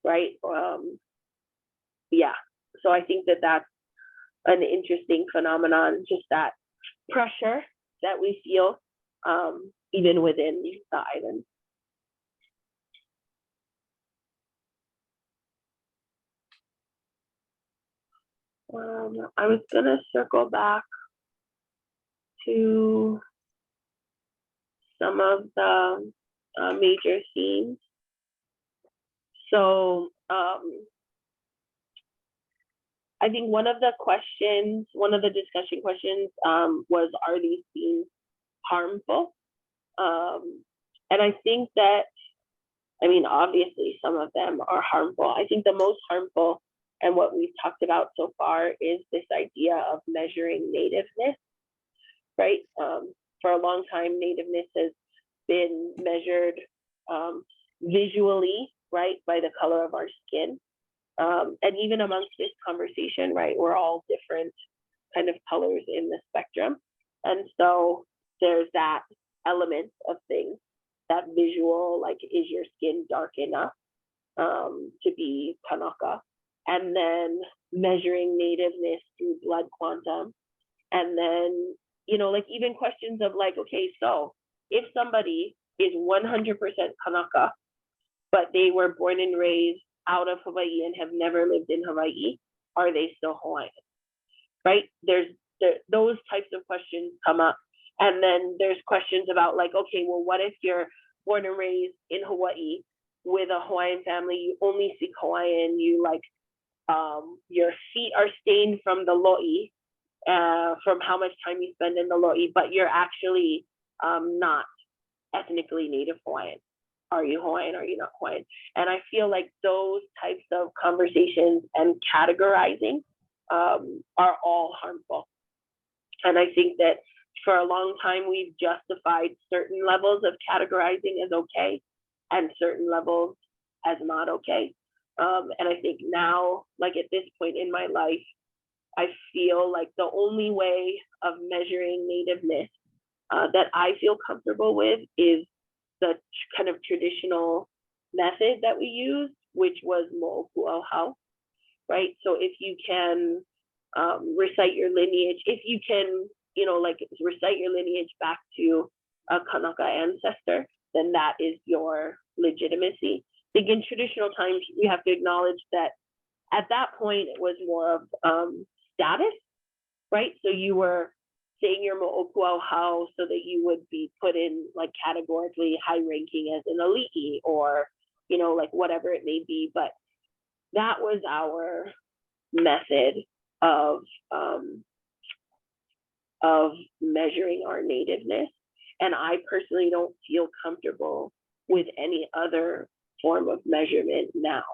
right? Yeah, so I think that that's an interesting phenomenon, just that pressure that we feel even within the island. I was gonna circle back to some of the major themes. So I think one of the discussion questions was, are these themes harmful? And I think that, I mean, obviously some of them are harmful. I think the most harmful, and what we've talked about so far, is this idea of measuring nativeness, right? For a long time, nativeness has been measured visually, right, by the color of our skin. And even amongst this conversation, right, we're all different kind of colors in the spectrum. And so there's that element of things, that visual, like, is your skin dark enough to be Kānaka? And then measuring nativeness through blood quantum. And then, you know, like even questions of like, okay, so if somebody is 100% Kānaka, but they were born and raised out of Hawaii and have never lived in Hawaii, are they still Hawaiian? Right? Those types of questions come up. And then there's questions about like, okay, well, what if you're born and raised in Hawaii with a Hawaiian family, you only speak Hawaiian, you like, your feet are stained from the lo'i, from how much time you spend in the lo'i, but you're actually not ethnically Native Hawaiian. Are you Hawaiian? Are you not Hawaiian? And I feel like those types of conversations and categorizing are all harmful. And I think that for a long time, we've justified certain levels of categorizing as okay and certain levels as not okay. And I think now, like at this point in my life, I feel like the only way of measuring nativeness that I feel comfortable with is the kind of traditional method that we used, which was mo'okuauhau, right? So if you can recite your lineage, if you can, you know, like recite your lineage back to a Kānaka ancestor, then that is your legitimacy. I think in traditional times, we have to acknowledge that at that point, it was more of status, right? So you were saying your mo'okuauhau so that you would be put in like categorically high ranking as an ali'i, or, you know, like whatever it may be. But that was our method of measuring our nativeness. And I personally don't feel comfortable with any other form of measurement now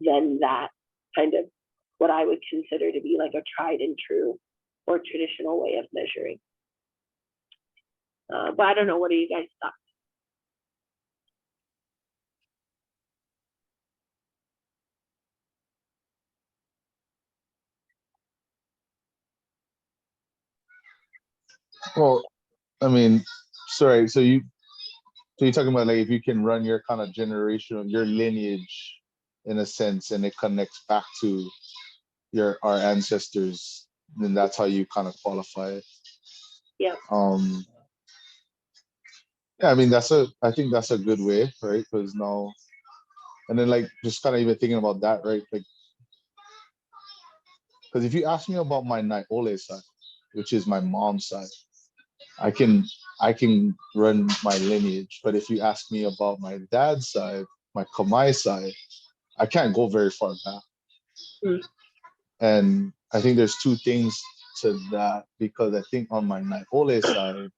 than that kind of what I would consider to be like a tried and true or traditional way of measuring. But I don't know, what do you guys thought? Well, I mean, sorry. So you're talking about like if you can run your kind of generational, your lineage, in a sense, and it connects back to our ancestors, then that's how you kind of qualify it. Yeah. Yeah, I mean I think that's a good way, right? Because now, and then like just kind of even thinking about that, right? Like, because if you ask me about my Naiole side, which is my mom's side, I can run my lineage. But if you ask me about my dad's side, my Kamai side, I can't go very far back. Mm. And I think there's two things to that, because I think on my Naiole side,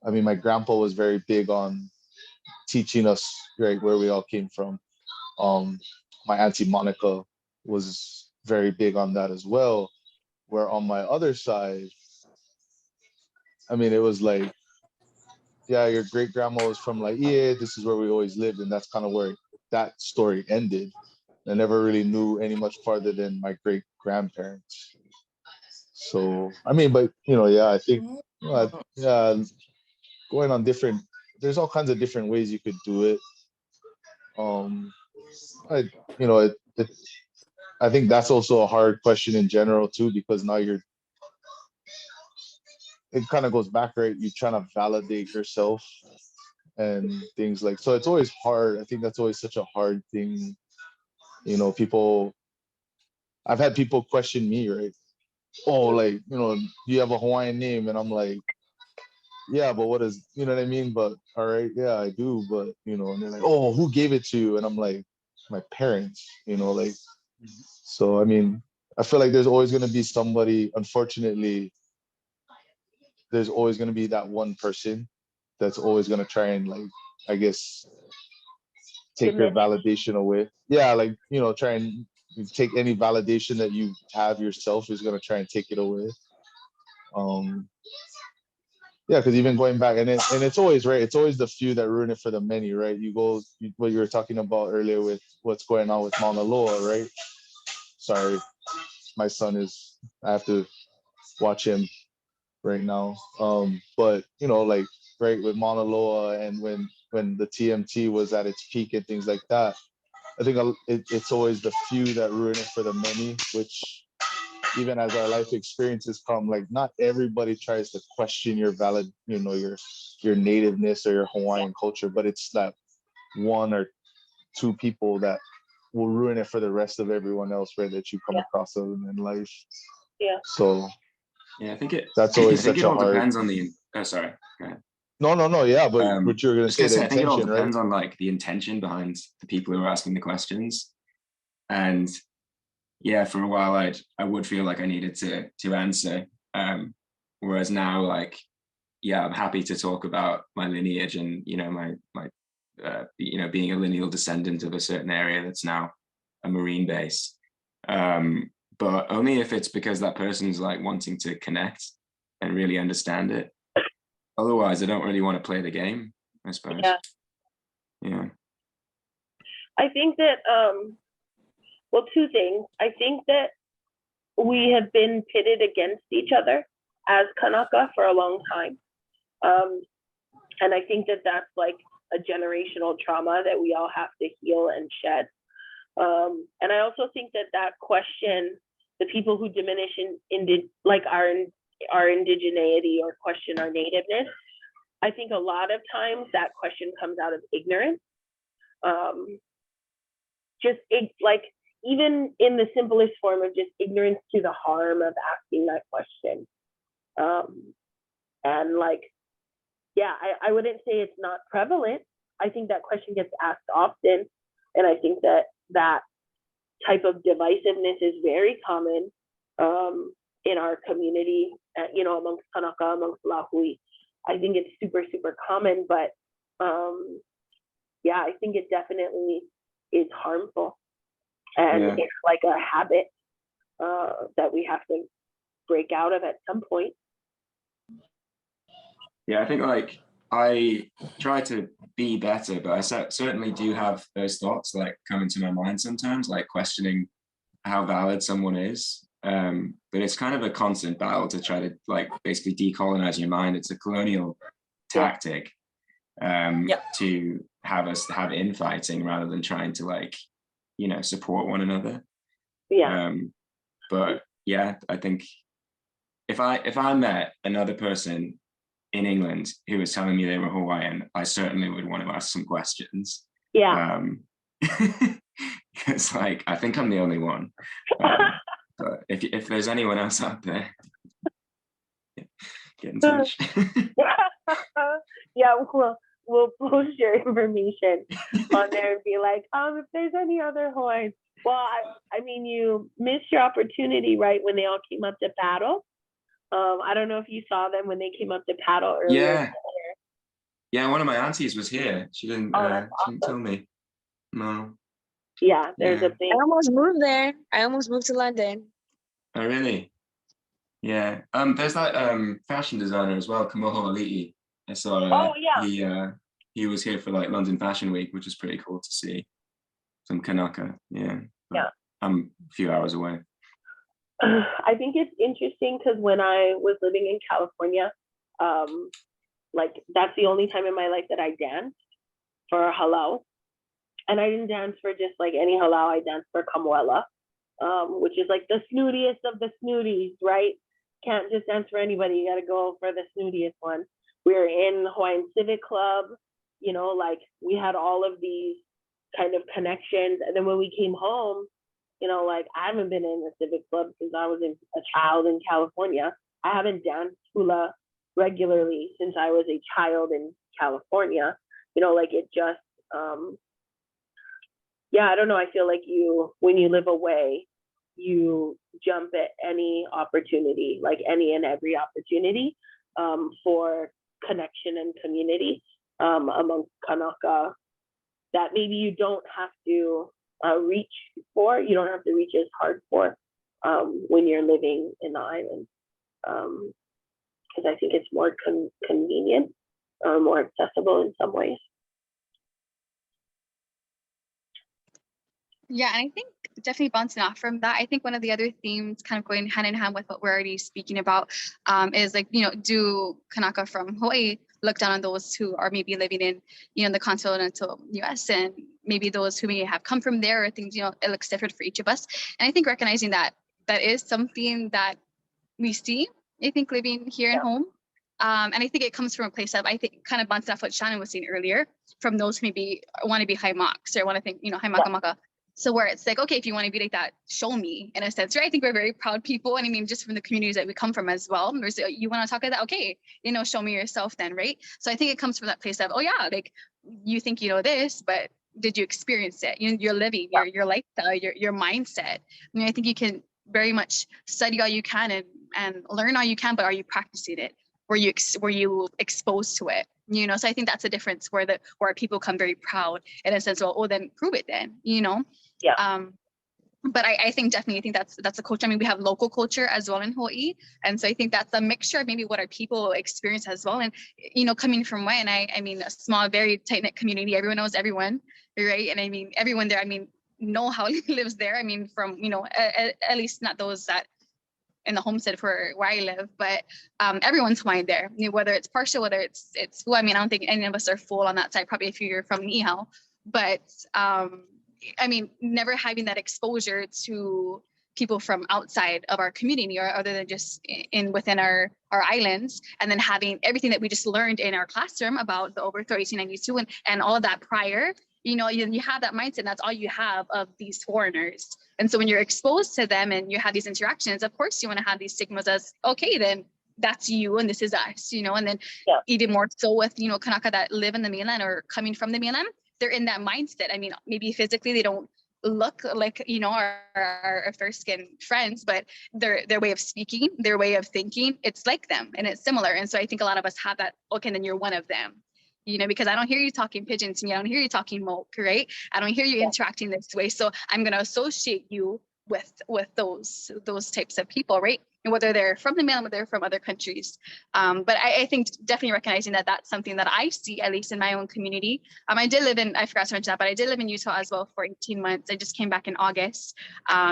I mean, my grandpa was very big on teaching us, right, where we all came from. My auntie Monica was very big on that as well. Where on my other side, I mean, it was like, yeah, your great grandma was from like, yeah, this is where we always lived, and that's kind of where that story ended. I never really knew any much farther than my great grandparents. So I mean, but yeah, I think yeah, going on different. There's all kinds of different ways you could do it. I I think that's also a hard question in general too, because now it kind of goes back, right? You're trying to validate yourself and things like, so it's always hard. I think that's always such a hard thing. I've had people question me, right? Oh, like, do you have a Hawaiian name? And I'm like, yeah, but what is, you know what I mean? But all right, yeah, I do. But, and they're like, oh, who gave it to you? And I'm like, my parents, like, so, I mean, I feel like there's always going to be somebody, unfortunately, there's always going to be that one person that's always going to try and like, I guess, take your validation away. Yeah, like, try and take any validation that you have yourself is going to try and take it away. Yeah, because even going back, and it's always right. It's always the few that ruin it for the many, right? What you were talking about earlier with what's going on with Mauna Loa, right? Sorry, my son is. I have to watch him right now. But like right with Mauna Loa, and when the TMT was at its peak and things like that, I think it's always the few that ruin it for the many, which even as our life experiences come, like not everybody tries to question your valid, your nativeness or your Hawaiian culture, but it's that one or two people that will ruin it for the rest of everyone else, right? That you come across in life. Yeah. So yeah, I think that's always I think such it a all hard. depends on the. Oh, sorry. Go ahead. No, yeah, but what you're gonna say, the I think it all intention, right? depends on like the intention behind the people who are asking the questions, and yeah, for a while I would feel like I needed to answer, whereas now, like, yeah, I'm happy to talk about my lineage and my being a lineal descendant of a certain area that's now a Marine base, but only if it's because that person's like wanting to connect and really understand it. Otherwise, I don't really want to play the game, I suppose. Yeah. I think that well, two things. I think that we have been pitted against each other as Kānaka for a long time. And I think that that's like a generational trauma that we all have to heal and shed. And I also think that question, the people who diminish like our indigeneity or question our nativeness, I think a lot of times that question comes out of ignorance. Like even in the simplest form of just ignorance to the harm of asking that question. And like, yeah, I wouldn't say it's not prevalent. I think that question gets asked often. And I think that type of divisiveness is very common in our community, amongst Kānaka, amongst Lāhui. I think it's super, super common, but yeah, I think it definitely is harmful. And it's like a habit that we have to break out of at some point. Yeah, I think like I try to be better, but I certainly do have those thoughts like come into my mind sometimes, like questioning how valid someone is. But it's kind of a constant battle to try to like basically decolonize your mind. It's a colonial tactic to have us have infighting rather than trying to like, you know, support one another. But yeah, I think if I met another person in England who was telling me they were Hawaiian, I certainly would want to ask some questions. It's like, I think I'm the only one. But if there's anyone else out there, get in touch. Yeah, we'll post your information on there and be like, if there's any other Hawaiians. Well, I mean, you missed your opportunity, right, when they all came up to paddle. I don't know if you saw them when they came up to paddle earlier. Yeah, one of my aunties was here. She didn't, awesome. she didn't tell me. No. Yeah, there's a big... I almost moved there. I almost moved to London. Oh, really? Yeah. There's that fashion designer as well, Hawaiʻi. I saw he was here for like London Fashion Week, which is pretty cool to see. From Kānaka. Yeah. I'm a few hours away. I think it's interesting because when I was living in California, like that's the only time in my life that I danced for a halau. And I didn't dance for just like any halau, I danced for kamoela, which is like the snootiest of the snooties, right? Can't just dance for anybody, you gotta go for the snootiest one. We were in Hawaiian Civic Club, you know, like we had all of these kind of connections. And then when we came home, you know, like I haven't been in the Civic Club since I was a child in California. I haven't danced hula regularly since I was a child in California. You know, like it just, I don't know. I feel like when you live away, you jump at any opportunity, like any and every opportunity for connection and community amongst Kānaka that maybe you don't have to reach for, you don't have to reach as hard for when you're living in the island. Because I think it's more convenient, more accessible in some ways. Yeah, and I think definitely bouncing off from that, I think one of the other themes kind of going hand in hand with what we're already speaking about is like, you know, do Kānaka from Hawaii look down on those who are maybe living in, you know, the continental US, and maybe those who may have come from there, or things, you know, it looks different for each of us. And I think recognizing that is something that we see, I think, living here at home. And I think it comes from a place of, I think, kind of bouncing off what Shannon was saying earlier, from those who maybe want to be haimaks or want to think, you know, haimakamaka. So where it's like, okay, if you want to be like that, show me, in a sense, right? I think we're very proud people. And I mean, just from the communities that we come from as well. You want to talk like that? Okay, you know, show me yourself then, right? So I think it comes from that place of, oh yeah, like you think you know this, but did you experience it? You're living, your lifestyle, your mindset. I mean, I think you can very much study all you can and learn all you can, but are you practicing it? Were you exposed to it? You know, so I think that's a difference where people come very proud in a sense. Well, oh, then prove it then, you know? But I think that's a culture. I mean, we have local culture as well in Hawaii. And so I think that's a mixture of maybe what our people experience as well. And, you know, coming from Waianae, I mean, a small, very tight-knit community, everyone knows everyone, right? And I mean, everyone there, I mean, know how he lives there. I mean, from, you know, at least not those that in the homestead for where I live, but everyone's Hawaiian there, you know, whether it's partial, whether it's full. I mean, I don't think any of us are full on that side, probably if you're from Niihau, but I mean, never having that exposure to people from outside of our community or other than just within our islands, and then having everything that we just learned in our classroom about the overthrow 1892 and all of that prior, you know, you have that mindset, and that's all you have of these foreigners. And so when you're exposed to them and you have these interactions, of course you want to have these stigmas as, okay, then that's you and this is us, you know. And then even more so with, you know, Kānaka that live in the mainland or coming from the mainland, they're in that mindset. I mean, maybe physically they don't look like, you know, our fair skinned friends, but their way of speaking, their way of thinking, it's like them and it's similar. And so I think a lot of us have that, okay, then you're one of them, you know, because I don't hear you talking pidgin to me. I don't hear you talking moke, right? I don't hear you interacting this way. So I'm going to associate you with those types of people, right? and whether they're from the mainland, whether they're from other countries. But I think definitely recognizing that that's something that I see, at least in my own community. I did live in, I forgot to mention that, but I did live in Utah as well for 18 months. I just came back in August.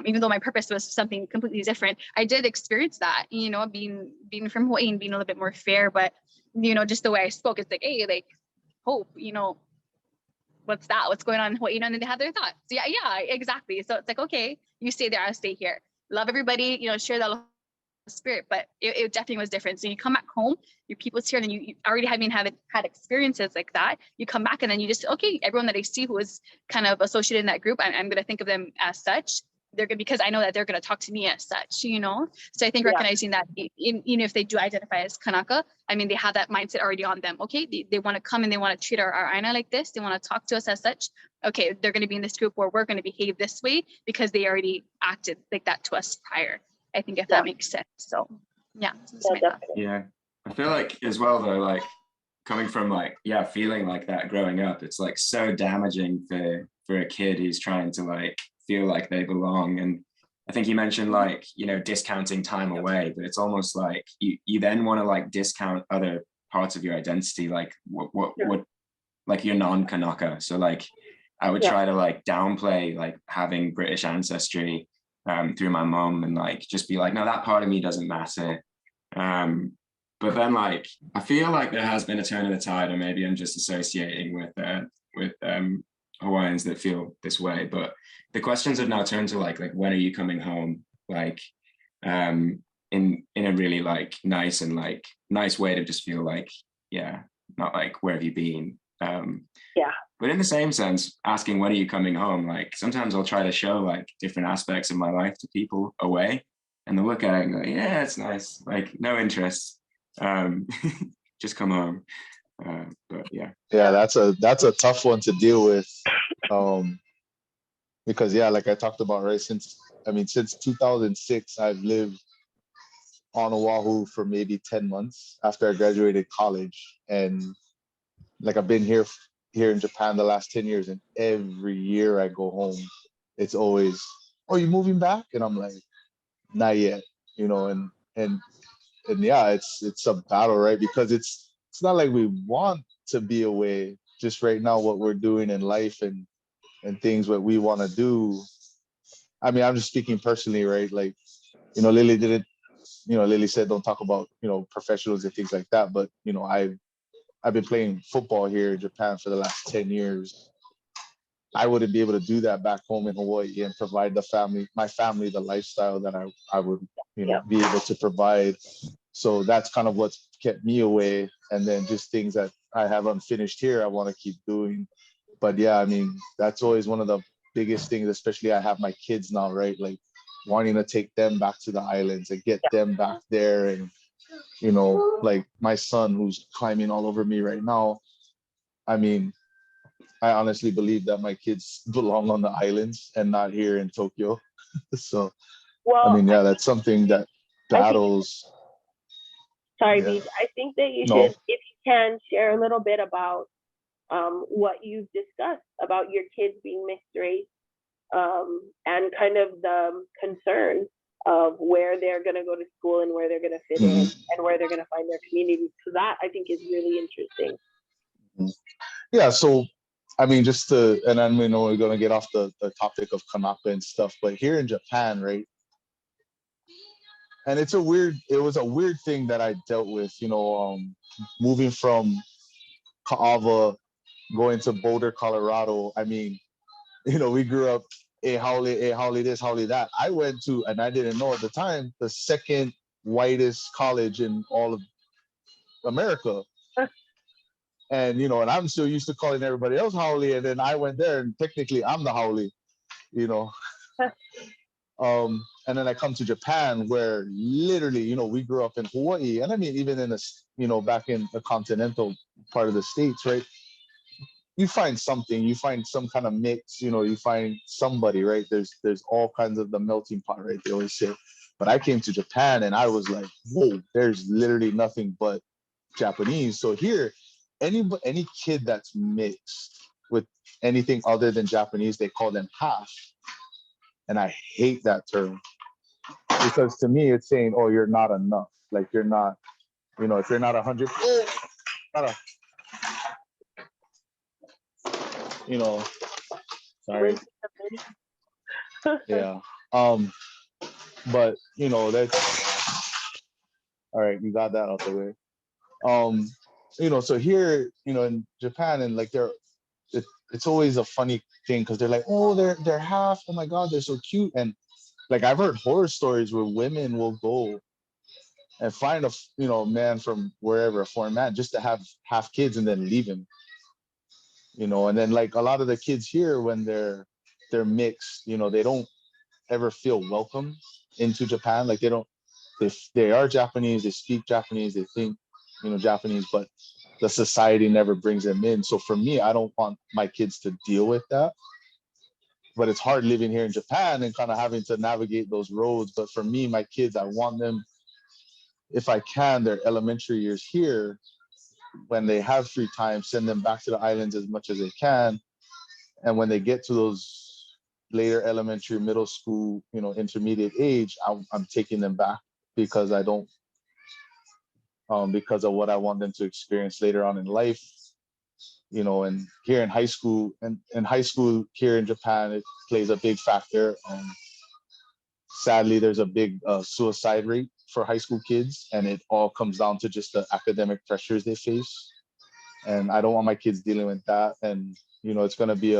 Even though my purpose was something completely different, I did experience that, you know, being from Hawaii and being a little bit more fair, but, you know, just the way I spoke, it's like, hey, like, Hope, you know, what's that? What's going on in Hawaii? And then they have their thoughts. Yeah, exactly. So it's like, okay, you stay there, I'll stay here. Love everybody, you know, share that spirit, but it definitely was different. So you come back home, your people's here, and then you already had experiences like that. You come back and then you just, okay, everyone that I see who is kind of associated in that group, I'm going to think of them as such. They're going, because I know that they're going to talk to me as such, you know? So I think recognizing that even if they do identify as Kānaka, I mean, they have that mindset already on them. Okay, they want to come and they want to treat our ʻāina like this. They want to talk to us as such. Okay, they're going to be in this group where we're going to behave this way because they already acted like that to us prior. I think if that makes sense. So yeah. Yeah. I feel like as well though, like coming from like, feeling like that growing up, it's like so damaging for a kid who's trying to like feel like they belong. And I think you mentioned like, you know, discounting time away, but it's almost like you then want to like discount other parts of your identity, like what like your non-Kānaka. So like I would try to like downplay like having British ancestry through my mom, and like just be like, no, that part of me doesn't matter. But then like I feel like there has been a turn of the tide, or maybe I'm just associating with Hawaiians that feel this way. But the questions have now turned to like when are you coming home? Like in a really like nice way to just feel like, not like where have you been? But in the same sense, asking when are you coming home, like sometimes I'll try to show like different aspects of my life to people away, and they'll look at it and go, yeah, it's nice, like no interest, just come home. But that's a tough one to deal with, because like I talked about, right, since 2006 I've lived on Oahu for maybe 10 months after I graduated college, and like I've been here in Japan the last 10 years, and every year I go home, it's always, oh, you moving back? And I'm like, not yet, you know, and it's a battle, right? Because it's not like we want to be away, just right now what we're doing in life and things what we want to do. I mean, I'm just speaking personally, right? Like, you know, Lily said don't talk about, you know, professionals and things like that, but you know, I've been playing football here in Japan for the last 10 years. I wouldn't be able to do that back home in Hawaii and provide my family the lifestyle that I would, you know, be able to provide. So that's kind of what's kept me away. And then just things that I have unfinished here, I want to keep doing. But I mean, that's always one of the biggest things, especially I have my kids now, right? Like wanting to take them back to the islands and get them back there. And you know, like my son who's climbing all over me right now. I mean, I honestly believe that my kids belong on the islands and not here in Tokyo. So, I mean, that's something that battles. Sorry, Beach. I think that you should, if you can, share a little bit about what you've discussed about your kids being mixed race, and kind of the concern of where they're going to go to school and where they're going to fit in and where they're going to find their community. So that I think is really interesting. Yeah. So, I mean, and I know we're going to get off the topic of Kānaka and stuff, but here in Japan, right? And it was a weird thing that I dealt with, you know, moving from Ka'ava, going to Boulder, Colorado. I mean, you know, we grew up haole this, haole that. I went to, and I didn't know at the time, the second whitest college in all of America. And, you know, and I'm still used to calling everybody else haole, and then I went there and technically I'm the haole, you know. And then I come to Japan where literally, you know, we grew up in Hawaii. And I mean, even in you know, back in the continental part of the States, right? You find something, you find some kind of mix, you know, you find somebody, right? There's all kinds of the melting pot, right? They always say. But I came to Japan and I was like, whoa, there's literally nothing but Japanese. So here, any kid that's mixed with anything other than Japanese, they call them half. And I hate that term. because to me it's saying, oh, you're not enough. Like you're not, you know, if you're not 100, you know, sorry. Yeah. But you know, that's all right, you got that out the way. You know, so here, you know, in Japan, and like it's always a funny thing because they're like, oh, they're half, oh my god, they're so cute. And like I've heard horror stories where women will go and find a, you know, man from wherever, a foreign man, just to have half kids and then leave him, you know. And then like a lot of the kids here, when they're mixed, you know, they don't ever feel welcome into Japan. Like they are Japanese, they speak Japanese, they think, you know, Japanese, but the society never brings them in. So for me, I don't want my kids to deal with that. But it's hard living here in Japan and kind of having to navigate those roads. But for me, my kids, I want them, if I can, their elementary years here, when they have free time, send them back to the islands as much as they can. And when they get to those later elementary, middle school, you know, intermediate age, I'm taking them back because I don't, because of what I want them to experience later on in life, you know. And here in high school, and in high school here in Japan, it plays a big factor. Sadly, there's a big suicide rate for high school kids, and it all comes down to just the academic pressures they face. And I don't want my kids dealing with that. And, you know, it's going to be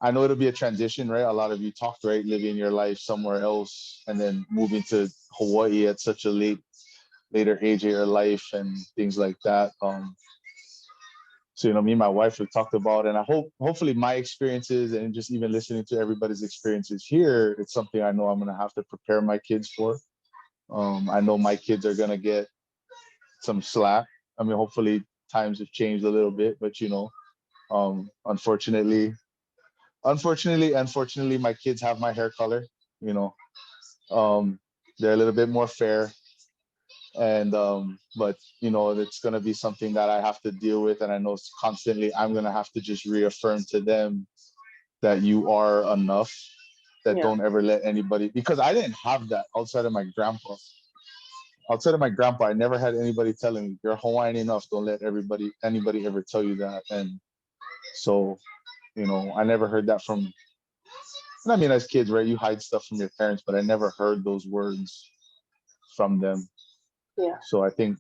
I know it'll be a transition, right? A lot of you talked, right? Living your life somewhere else and then moving to Hawaii at such a later age of your life and things like that. So, you know, me and my wife have talked about, and I hopefully my experiences and just even listening to everybody's experiences here, it's something I know I'm going to have to prepare my kids for. I know my kids are going to get some slack. I mean, hopefully times have changed a little bit, but, you know, unfortunately, my kids have my hair color, you know. They're a little bit more fair. And but you know, it's going to be something that I have to deal with, and I know constantly I'm going to have to just reaffirm to them that you are enough, that don't ever let anybody, because I didn't have that outside of my grandpa. I never had anybody telling me you're Hawaiian enough, don't let anybody ever tell you that. And so, you know, I never heard that from, I mean, as kids, right, you hide stuff from your parents, but I never heard those words from them. Yeah. So I think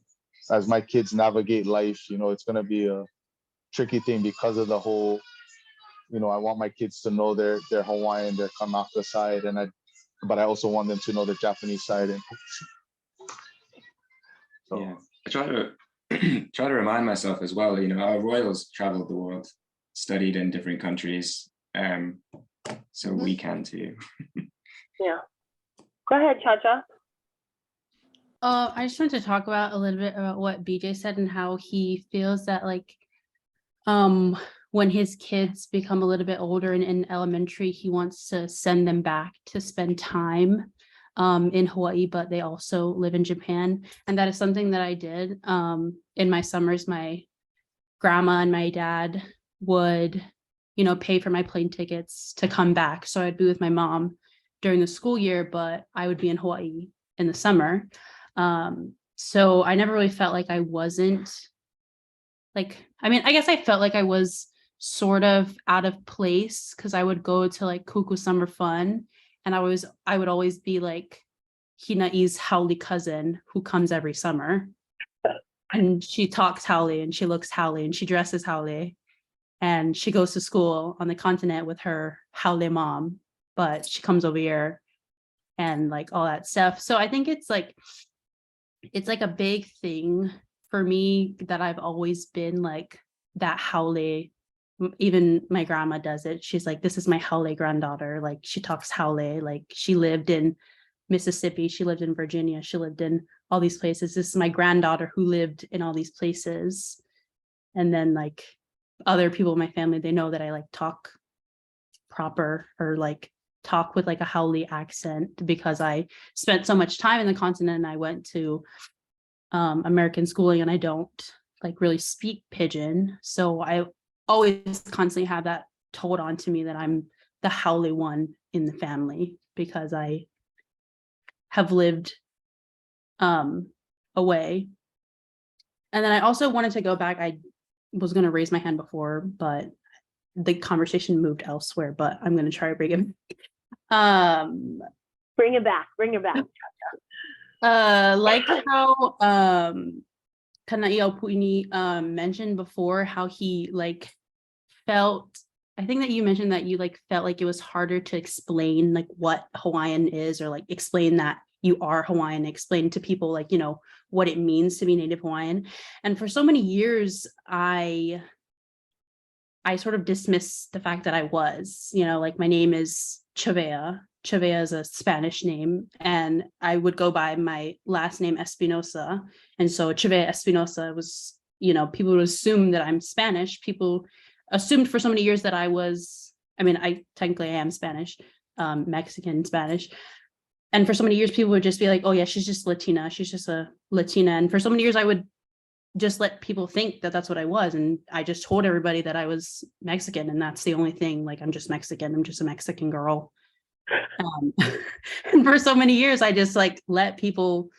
as my kids navigate life, you know, it's going to be a tricky thing because of the whole, you know, I want my kids to know their Hawaiian, their Kānaka side, but I also want them to know the Japanese side. And so yeah, I try to remind myself as well, you know, our royals traveled the world, studied in different countries, so we can too. Yeah. Go ahead, Chacha. I just wanted to talk about a little bit about what BJ said and how he feels that like when his kids become a little bit older and in elementary, he wants to send them back to spend time in Hawaii, but they also live in Japan. And that is something that I did. In my summers, my grandma and my dad would, you know, pay for my plane tickets to come back. So I'd be with my mom during the school year, but I would be in Hawaii in the summer. So I never really felt like I wasn't like, I mean, I guess I felt like I was sort of out of place because I would go to like Kuku Summer Fun, and I would always be like Hinai's haole cousin who comes every summer, and she talks haole and she looks haole and she dresses haole, and she goes to school on the continent with her haole mom, but she comes over here and like all that stuff. So I think it's like a big thing for me that I've always been like that haole. Even my grandma does it. She's like, this is my haole granddaughter. Like she talks haole. Like she lived in Mississippi. She lived in Virginia. She lived in all these places. This is my granddaughter who lived in all these places. And then like other people in my family, they know that I like talk proper or like talk with like a haole accent because I spent so much time in the continent and I went to American schooling, and I don't like really speak pidgin. So I always constantly have that told on to me that I'm the haole one in the family because I have lived away. And then I also wanted to go back. I was going to raise my hand before, but the conversation moved elsewhere, but I'm going to try to bring it. Bring it back. Bring it back. Like how Kanaʻi Puini mentioned before, how he like felt, I think that you mentioned that you like felt like it was harder to explain like what Hawaiian is, or like explain that you are Hawaiian, explain to people like, you know, what it means to be Native Hawaiian. And for so many years, I sort of dismissed the fact that I was, you know, like my name is Chavea. Chavea is a Spanish name, and I would go by my last name Espinosa. And so Chavea Espinosa was, you know, people would assume that I'm Spanish. People assumed for so many years that I was, I mean, I technically am Spanish, Mexican Spanish. And for so many years, people would just be like, oh yeah, she's just Latina. She's just a Latina. And for so many years, I would just let people think that that's what I was. And I just told everybody that I was Mexican, and that's the only thing. Like, I'm just Mexican. I'm just a Mexican girl. And for so many years, I just like let people,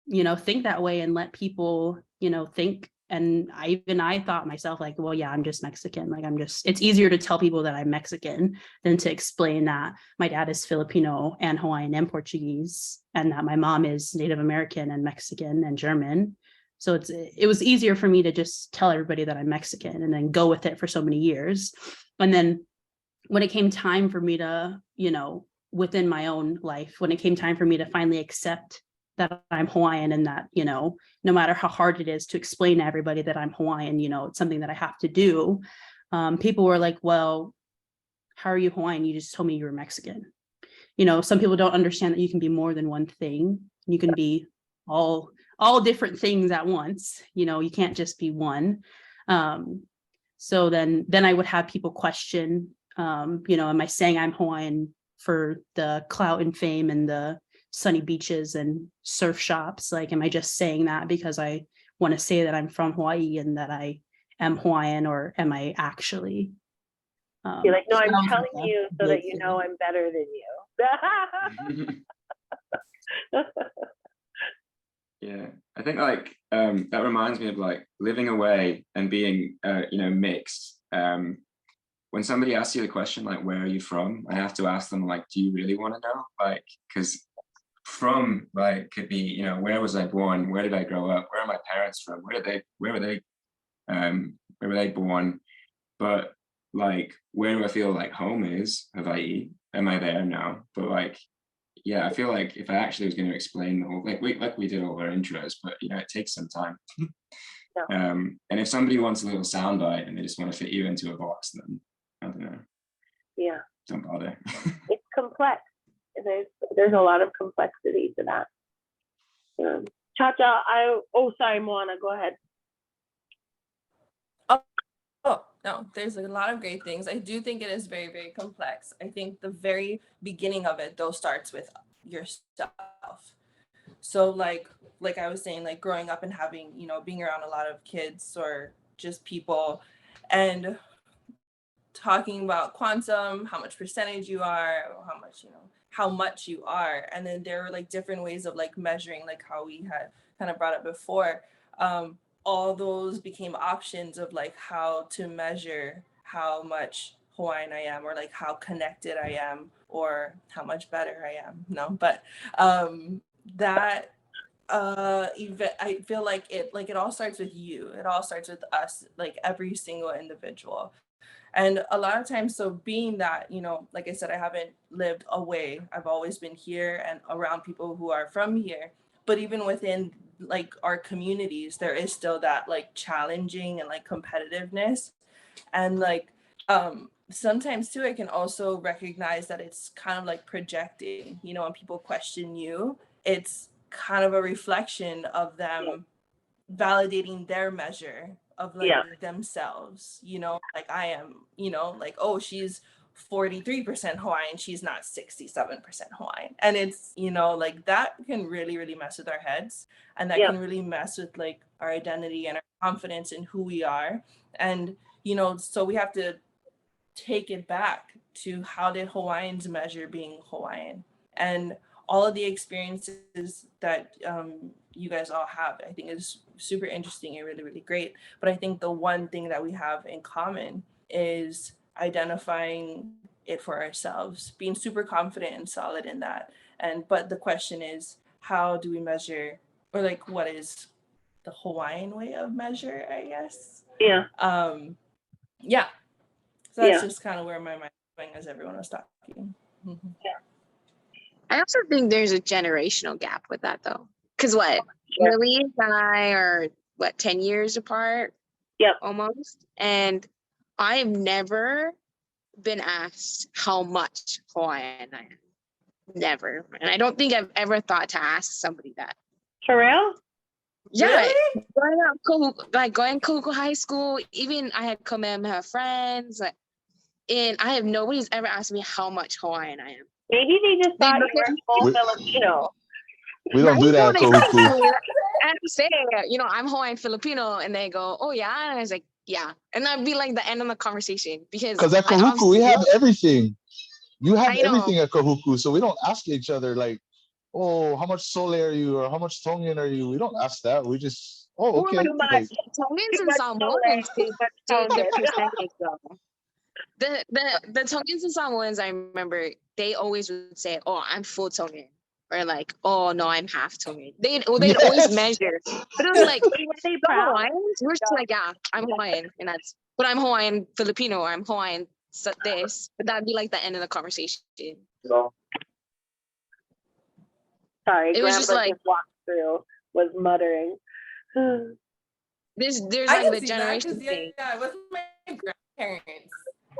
you know, think that way, and let people, you know, think. And I thought myself like, well, yeah, I'm just Mexican. Like, it's easier to tell people that I'm Mexican than to explain that my dad is Filipino and Hawaiian and Portuguese, and that my mom is Native American and Mexican and German. So it was easier for me to just tell everybody that I'm Mexican and then go with it for so many years. And then when it came time for me to, you know, within my own life, when it came time for me to finally accept that I'm Hawaiian, and that, you know, no matter how hard it is to explain to everybody that I'm Hawaiian, you know, it's something that I have to do. People were like, well, how are you Hawaiian? You just told me you were Mexican. You know, some people don't understand that you can be more than one thing. You can be all different things at once. You know, you can't just be one. So then I would have people question, you know, am I saying I'm Hawaiian for the clout and fame and the sunny beaches and surf shops? Like, am I just saying that because I want to say that I'm from Hawaii and that I am Hawaiian, or am I actually? You're like, no, so I'm telling you so that you know I'm better than you. Yeah, I think like that reminds me of like living away and being you know, mixed. When somebody asks you the question like, where are you from, I have to ask them like, do you really want to know? Like, because from like could be, you know, where was I born, where did I grow up, where are my parents from, where were they born? But like, where do I feel like home is? Hawaii, am I there now? But like, yeah, I feel like if I actually was going to explain the whole, like we did all our intros, but you know, it takes some time. Yeah. And if somebody wants a little soundbite and they just want to fit you into a box, then I don't know. Yeah. Don't bother. It's complex. There's a lot of complexity to that. Chacha, sorry, Moana, go ahead. Oh, no, there's a lot of great things. I do think it is very, very complex. I think the very beginning of it, though, starts with yourself. So like I was saying, like growing up and having, you know, being around a lot of kids or just people and talking about quantum, how much percentage you are, how much you are. And then there were like different ways of like measuring, like how we had kind of brought up before. All those became options of like how to measure how much Hawaiian I am, or like how connected I am, or how much better I am. No, but that I feel like it all starts with you. It all starts with us, like every single individual. And a lot of times, so being that, you know, like I said, I haven't lived away. I've always been here and around people who are from here. But even within like our communities, there is still that like challenging and like competitiveness. And like sometimes too, I can also recognize that it's kind of like projecting, you know, when people question you, it's kind of a reflection of them validating their measure of like themselves, you know, like I am, you know, like, oh, she's 43% Hawaiian, she's not 67% Hawaiian. And it's, you know, like that can really, really mess with our heads. And that can really mess with like our identity and our confidence in who we are. And, you know, so we have to take it back to how did Hawaiians measure being Hawaiian? And all of the experiences that you guys all have, I think is super interesting and really, really great. But I think the one thing that we have in common is identifying it for ourselves, being super confident and solid in that. But the question is, how do we measure, or like, what is the Hawaiian way of measure, I guess? Yeah. Yeah. So that's Yeah. just kind of where my mind was going as everyone was talking. I also think there's a generational gap with that though. Because what, Lily and I are, 10 years apart? Yep. Almost. And I've never been asked how much Hawaiian I am. Never. And I don't think I've ever thought to ask somebody that. For real? Yeah. Really? Going to Kahuku High School, even I had Kamehameha friends, and nobody's ever asked me how much Hawaiian I am. Maybe they just thought look you at were full me- Filipino. We don't do that at Kahuku. And say, I'm Hawaiian Filipino, and they go, oh yeah, and I was like, yeah, and that'd be like the end of the conversation Because at Kahuku, we have everything. You have I know. everything at Kahuku, so we don't ask each other like, oh, how much sole are you, or how much Tongan are you? We don't ask that. We just, oh, okay. Too much. Like, Tongans Too and much Samoans Too much did the Tongan. percentage though. The Tongans and Samoans, I remember, they always would say, oh, I'm full Tongan. Or like, oh no, I'm half Tongan. They'd always Yes. measure. But it was like, They the proud. Hawaiians, we're just like, yeah, I'm Hawaiian. And that's, but I'm Hawaiian Filipino, or I'm Hawaiian this. But that'd be like the end of the conversation. Sorry, It was just Grandpa like, just walked through, was muttering. there's I like can the see that, generation 'cause, thing. yeah, with my grandparents.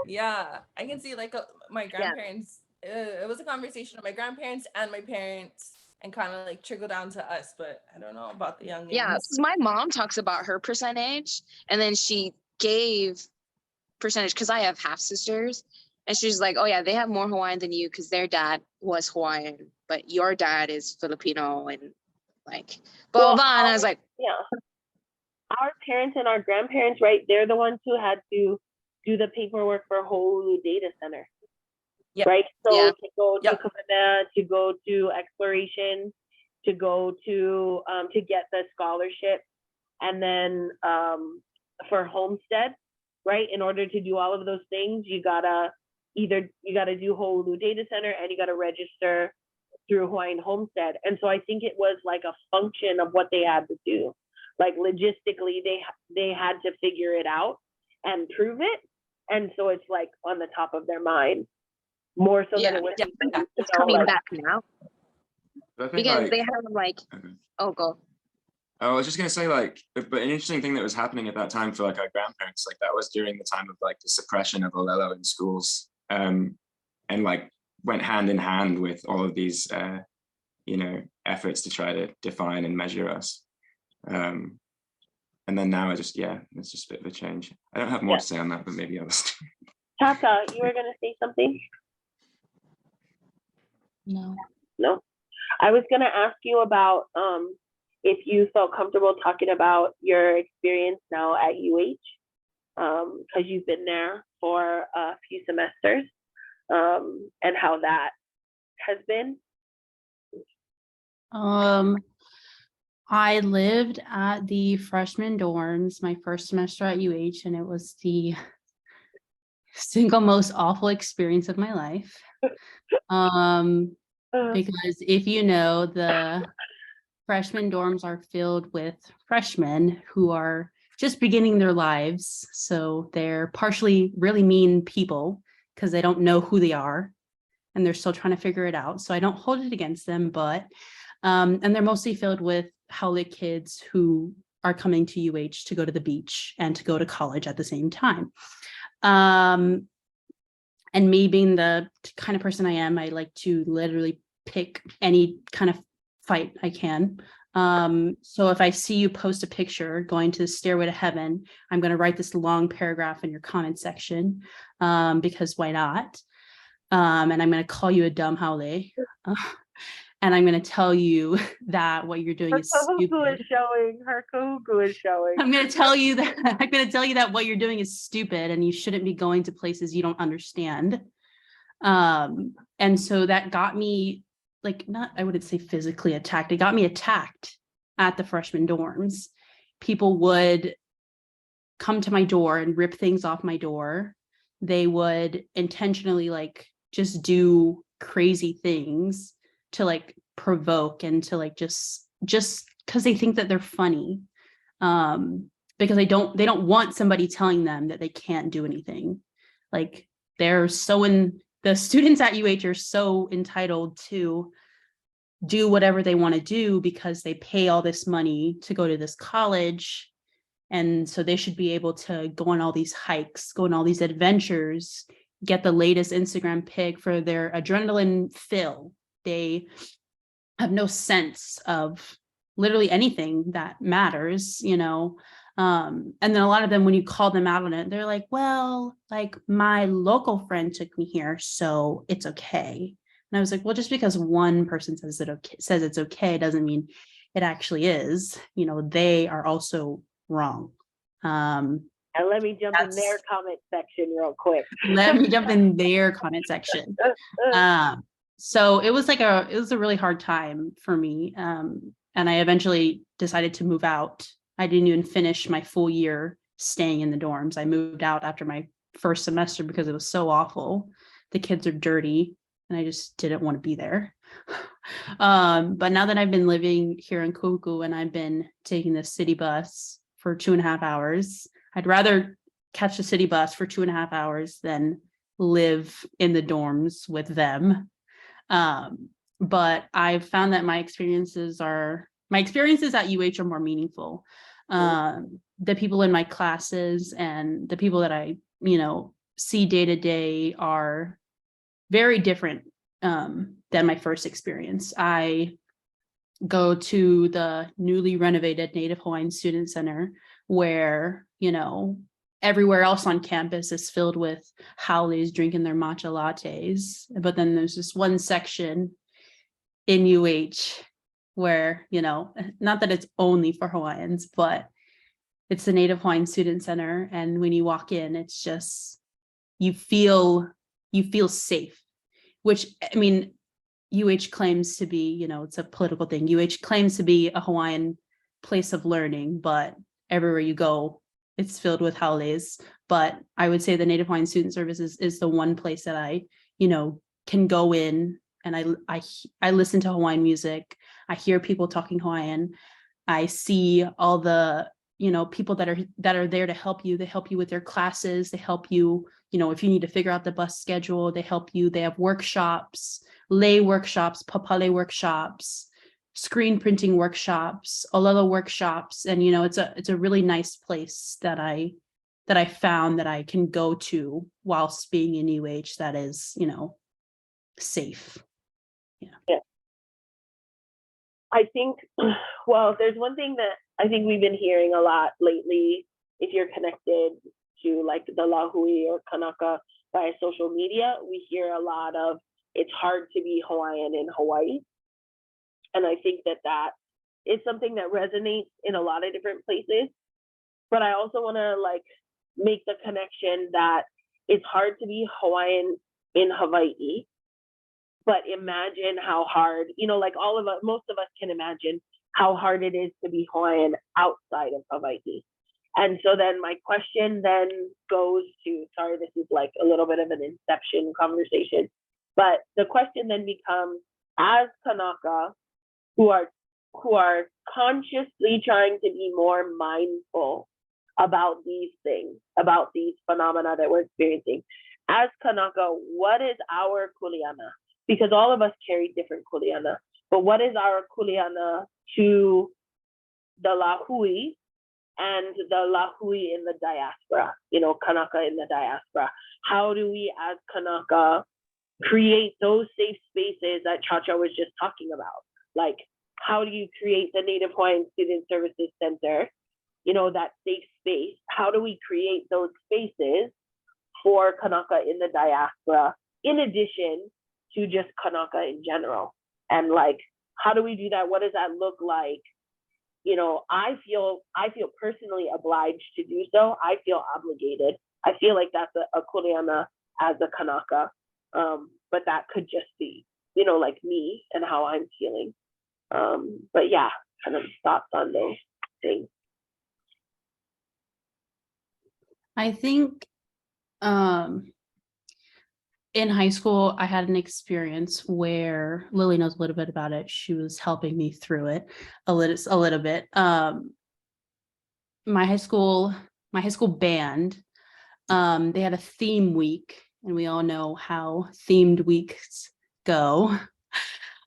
Yeah, I can see like my grandparents. It was a conversation of my grandparents and my parents, and kind of like trickle down to us. But I don't know about the youngins. Yeah, 'cause my mom talks about her percentage, and then she gave percentage because I have half sisters, and she's like, oh yeah, they have more Hawaiian than you because their dad was Hawaiian, but your dad is Filipino, and like blah Well, blah. And I was like, Yeah. Our parents and our grandparents, right? They're the ones who had to do the paperwork for Honolulu Data Center. Yep. Right? So Yeah. to go to Yep. Kuleana, to go to exploration, to go to get the scholarship, and then for homestead, right? In order to do all of those things, you gotta do Honolulu Data Center, and you gotta register through Hawaiian Homestead. And so I think it was like a function of what they had to do. Like logistically, they had to figure it out and prove it. And so it's like on the top of their mind more so than it was. it's coming back now But I think, because like, they have like, okay. oh go. I was just gonna say, like, but an interesting thing that was happening at that time for like our grandparents, like that was during the time of like the suppression of Olelo in schools, and like went hand in hand with all of these, efforts to try to define and measure us. And then now it's just a bit of a change. I don't have more to say on that, but maybe others do. Tata, you were gonna say something? No. No. I was gonna ask you about if you felt comfortable talking about your experience now at UH, because you've been there for a few semesters, and how that has been. I lived at the freshman dorms my first semester at UH, and it was the single most awful experience of my life. Because if you know, the freshman dorms are filled with freshmen who are just beginning their lives. So they're partially really mean people because they don't know who they are and they're still trying to figure it out. So I don't hold it against them, but and they're mostly filled with haole kids who are coming to UH to go to the beach and to go to college at the same time. And me being the kind of person I am, I like to literally pick any kind of fight I can. So if I see you post a picture going to the stairway to heaven, I'm going to write this long paragraph in your comment section, because why not? And I'm going to call you a dumb haole. And I'm going to tell you that what you're doing is stupid. Her kahuku is showing. I'm going to tell you that what you're doing is stupid and you shouldn't be going to places you don't understand. And so that got me like, not, I wouldn't say physically attacked. It got me attacked at the freshman dorms. People would come to my door and rip things off my door. They would intentionally like just do crazy things to like provoke and to like just because they think that they're funny. Because they don't want somebody telling them that they can't do anything. Like the students at UH are so entitled to do whatever they want to do because they pay all this money to go to this college. And so they should be able to go on all these hikes, go on all these adventures, get the latest Instagram pic for their adrenaline fill. They have no sense of literally anything that matters, you know. And then a lot of them, when you call them out on it, they're like, well, like my local friend took me here, so it's okay. And I was like, well, just because one person says it's okay doesn't mean it actually is. You know, they are also wrong. And let me jump in their comment section real quick. Let me jump in their comment section. So it was a really hard time for me. And I eventually decided to move out. I didn't even finish my full year staying in the dorms. I moved out after my first semester because it was so awful. The kids are dirty and I just didn't want to be there. But now that I've been living here in Kuku and I've been taking the city bus for 2.5 hours, I'd rather catch the city bus for 2.5 hours than live in the dorms with them. But I've found that my experiences at UH are more meaningful. The people in my classes and the people that I, you know, see day to day are very different than my first experience. I go to the newly renovated Native Hawaiian Student Center where, you know, everywhere else on campus is filled with haoles drinking their matcha lattes. But then there's this one section in UH where, you know, not that it's only for Hawaiians, but it's the Native Hawaiian Student Center. And when you walk in, it's just, you feel safe, which, I mean, UH claims to be, you know, it's a political thing. UH claims to be a Hawaiian place of learning, but everywhere you go, it's filled with haoles. But I would say the Native Hawaiian Student Services is the one place that I, you know, can go in and I listen to Hawaiian music. I hear people talking Hawaiian. I see all the, you know, people that are there to help you. They help you with your classes. They help you, you know, if you need to figure out the bus schedule, they help you. They have workshops, lei workshops, papale workshops, screen printing workshops, olelo workshops. And, you know, it's a really nice place that I found that I can go to whilst being in UH that is, you know, safe. Yeah. I think, well, there's one thing that I think we've been hearing a lot lately, if you're connected to like the Lāhui or Kānaka via social media, we hear a lot of, it's hard to be Hawaiian in Hawaii. And I think that is something that resonates in a lot of different places. But I also want to like make the connection that it's hard to be Hawaiian in Hawaii. But imagine how hard, you know, like all of us, most of us can imagine how hard it is to be Hawaiian outside of Hawaii. And so then my question then goes to, sorry, this is like a little bit of an inception conversation, but the question then becomes, as Kānaka, who are consciously trying to be more mindful about these things, about these phenomena that we're experiencing, as Kānaka, what is our kuleana? Because all of us carry different kuleana, but what is our kuleana to the Lāhui and the Lāhui in the diaspora, you know, Kānaka in the diaspora? How do we as Kānaka create those safe spaces that Chacha was just talking about? Like, how do you create the Native Hawaiian Student Services Center, you know, that safe space? How do we create those spaces for Kānaka in the diaspora, in addition to just Kānaka in general? And like, how do we do that? What does that look like? You know, I feel personally obliged to do so. I feel obligated. I feel like that's a kuleana as a Kānaka, but that could just be you know, like me and how I'm feeling. But yeah, kind of thoughts on those things. I think in high school, I had an experience where Lily knows a little bit about it. She was helping me through it a little bit. My high school band, they had a theme week, and we all know how themed weeks go.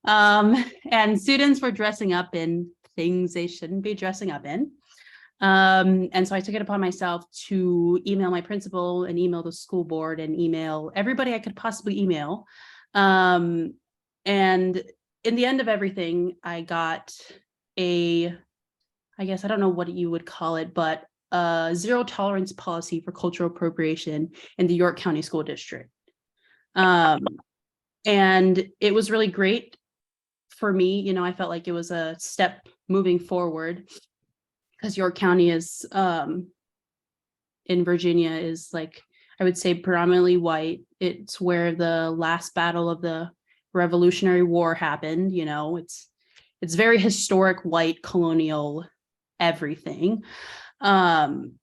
And students were dressing up in things they shouldn't be dressing up in. And so I took it upon myself to email my principal and email the school board and email everybody I could possibly email. And in the end of everything, I got I guess I don't know what you would call it, but a zero tolerance policy for cultural appropriation in the York County School District. And it was really great for me. You know, I felt like it was a step moving forward, because York County is in Virginia is, like, I would say, predominantly white. It's where the last battle of the Revolutionary War happened. You know, it's very historic, white, colonial, everything. And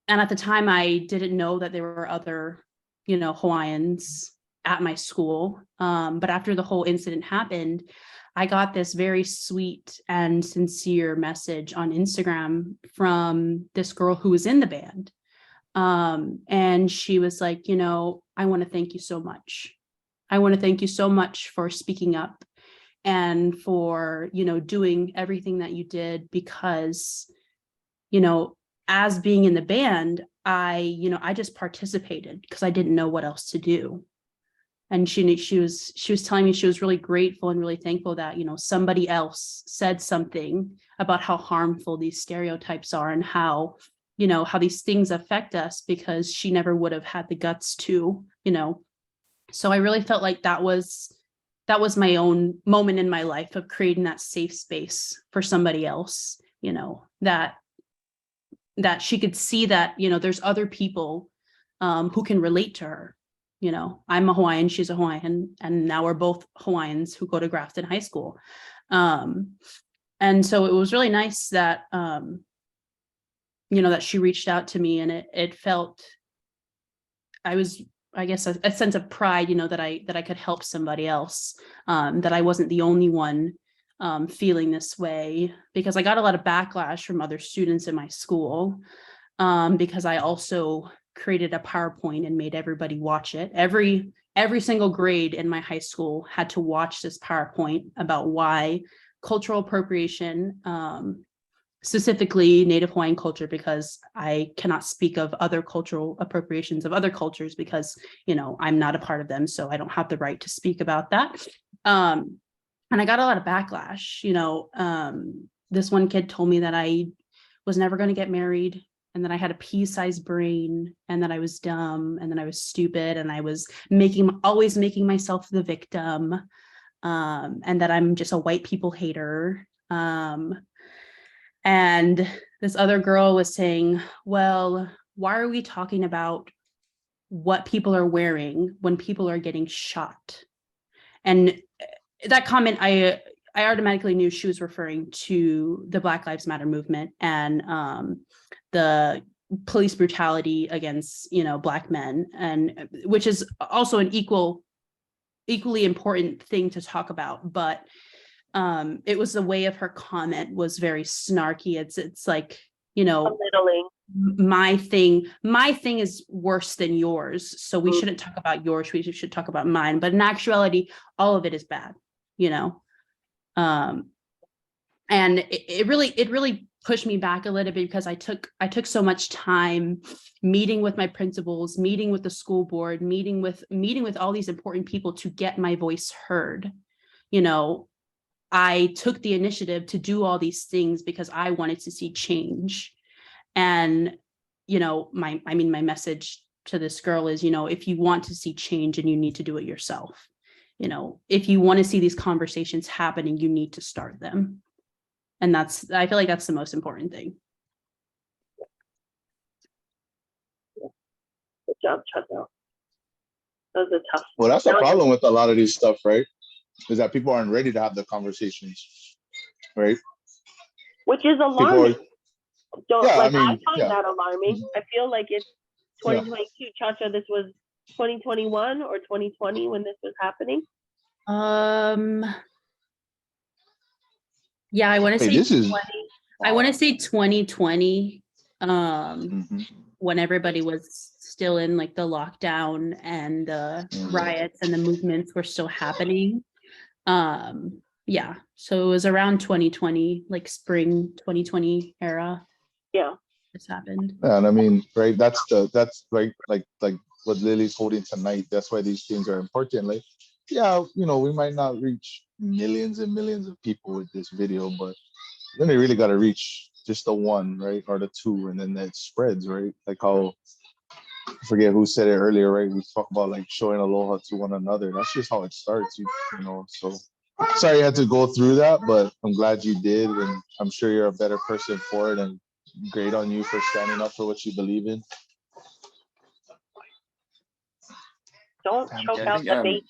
at the time, I didn't know that there were other, you know, Hawaiians at my school. But after the whole incident happened, I got this very sweet and sincere message on Instagram from this girl who was in the band. And she was like, you know, I want to thank you so much. I want to thank you so much for speaking up and for, you know, doing everything that you did, because, you know, as being in the band, I just participated because I didn't know what else to do. And she was telling me she was really grateful and really thankful that, you know, somebody else said something about how harmful these stereotypes are and how, you know, how these things affect us, because she never would have had the guts to, you know. So I really felt like that was my own moment in my life of creating that safe space for somebody else, you know, that she could see that, you know, there's other people who can relate to her. You know, I'm a Hawaiian, she's a Hawaiian, and now we're both Hawaiians who go to Grafton High School. And so it was really nice that, you know, that she reached out to me, and it felt, I guess, a sense of pride, you know, that I could help somebody else, that I wasn't the only one feeling this way, because I got a lot of backlash from other students in my school, because I also created a PowerPoint and made everybody watch it. Every single grade in my high school had to watch this PowerPoint about why cultural appropriation, specifically Native Hawaiian culture, because I cannot speak of other cultural appropriations of other cultures because, you know, I'm not a part of them, so I don't have the right to speak about that. And I got a lot of backlash. You know, this one kid told me that I was never going to get married, and that I had a pea-sized brain, and that I was dumb, and that I was stupid, and I was always making myself the victim, and that I'm just a white people hater. And this other girl was saying, well, why are we talking about what people are wearing when people are getting shot? And that comment, I automatically knew she was referring to the Black Lives Matter movement and the police brutality against, you know, Black men, and which is also an equally important thing to talk about. But it was the way of her comment was very snarky. It's like, you know, Belittling. my thing is worse than yours, so we shouldn't talk about yours, we should talk about mine. But in actuality, all of it is bad, you know. And it really pushed me back a little bit, because I took so much time meeting with my principals, meeting with the school board, meeting with all these important people to get my voice heard. You know, I took the initiative to do all these things because I wanted to see change. And, you know, my message to this girl is, you know, if you want to see change, and you need to do it yourself. You know, if you want to see these conversations happening, you need to start them. And I feel like that's the most important thing. Good job, Chantel. That was a tough. Well, that's the problem with a lot of these stuff, right? is that people aren't ready to have the conversations, right? Which is People alarming. are, yeah, I I mean, find yeah. that alarming. I feel like it's Yeah. 2022. Chacha, this was 2021 or 2020 when this was happening. Yeah, I want to Hey, say this is 20. I want to say 2020. Mhm. When everybody was still in like the lockdown and the riots and the movements were still happening. Yeah, so it was around 2020, like spring 2020 era. Yeah. This happened. Yeah, and I mean, right, that's right, like what Lily's holding tonight. That's why these things are important. Like, yeah, you know, we might not reach millions and millions of people with this video, but then they really got to reach just the one, right, or the two, and then that spreads, right? Like how, I forget who said it earlier, right? We talk about like showing aloha to one another. That's just how it starts, you know. So sorry you had to go through that, but I'm glad you did, and I'm sure you're a better person for it, and great on you for standing up for what you believe in. Don't choke I out think, the baby.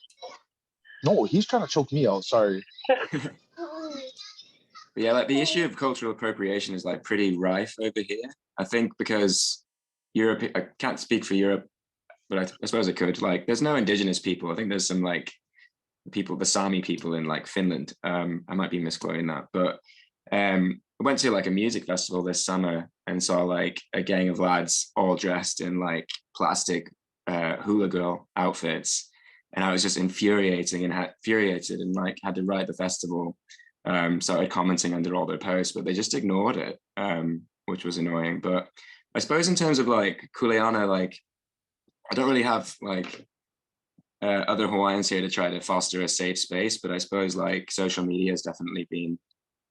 No, he's trying to choke me out. Sorry. But yeah, like the issue of cultural appropriation is like pretty rife over here. I think because Europe, I can't speak for Europe, but I suppose I could. Like, there's no indigenous people. I think there's some like people, the Sami people in like Finland. I might be misquoting that, but I went to like a music festival this summer and saw like a gang of lads all dressed in like plastic hula girl outfits, and I was just infuriated and like had to write the festival. Started commenting under all their posts, but they just ignored it, which was annoying. But I suppose in terms of like kuleana, like I don't really have like other Hawaiians here to try to foster a safe space, but I suppose like social media has definitely been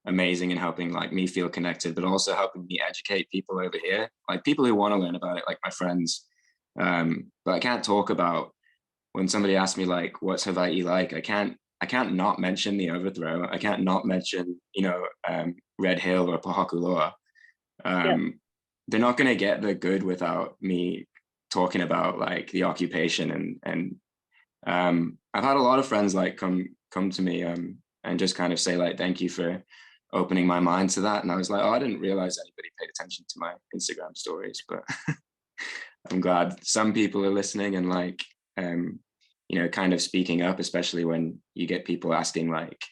amazing in helping like me feel connected, but also helping me educate people over here, like people who want to learn about it, like my friends. But I can't talk about when somebody asks me like, what's Hawaii like? I can't not mention the overthrow. I can't not mention, you know, Red Hill or Pahakuloa. They're not going to get the good without me talking about like the occupation, and I've had a lot of friends like come to me and just kind of say like, thank you for opening my mind to that. And I was like, oh, I didn't realize anybody paid attention to my Instagram stories, but I'm glad some people are listening and like, you know, kind of speaking up, especially when you get people asking like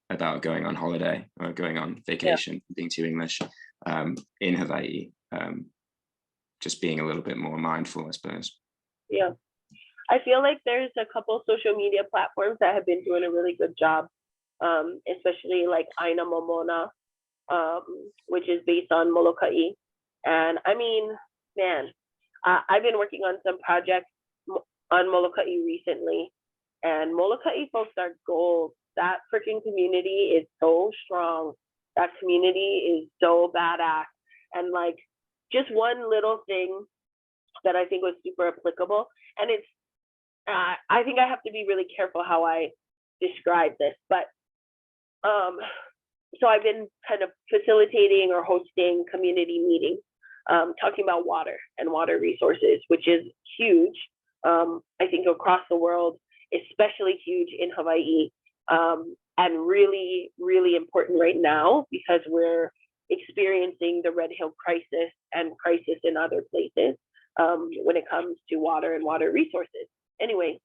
about going on holiday or going on vacation, being too English in Hawaii, just being a little bit more mindful, I suppose. Yeah. I feel like there's a couple social media platforms that have been doing a really good job, especially like ʻāina Momona, which is based on Molokaʻi. And I mean, man, I've been working on some projects on Molokaʻi recently, and Molokaʻi folks are gold. That freaking community is so strong. That community is so badass. And like, just one little thing that I think was super applicable, and it's, I think I have to be really careful how I describe this, but so I've been kind of facilitating or hosting community meetings, talking about water and water resources, which is huge. I think across the world, especially huge in Hawaii, and really, really important right now because we're experiencing the Red Hill crisis and crisis in other places when it comes to water and water resources. Anyway,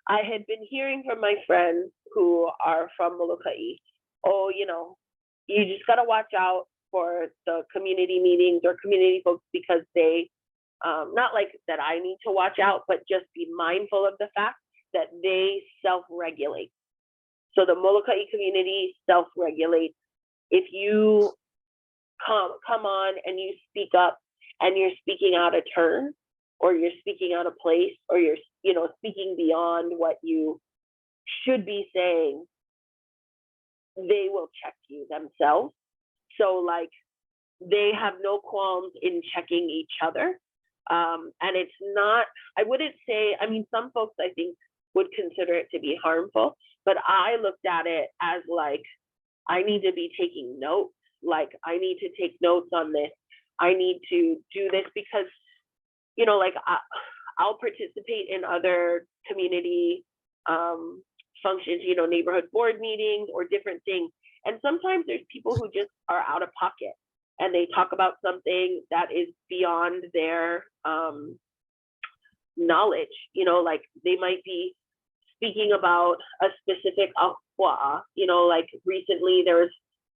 I had been hearing from my friends who are from Molokaʻi, oh, you know, you just got to watch out for the community meetings or community folks because they, not like that I need to watch out, but just be mindful of the fact that they self-regulate. So the Molokaʻi community self-regulates. If you come on and you speak up and you're speaking out of turn, or you're speaking out of place, or you're, you know, speaking beyond what you should be saying, they will check you themselves. So like, they have no qualms in checking each other. And it's not, I wouldn't say, I mean, some folks I think would consider it to be harmful, but I looked at it as like, I need to be taking notes. Like, I need to take notes on this. I need to do this because, you know, like I'll participate in other community functions, you know, neighborhood board meetings or different things. And sometimes there's people who just are out of pocket and they talk about something that is beyond their knowledge, you know, like they might be speaking about a specific ahua, you know, like recently there was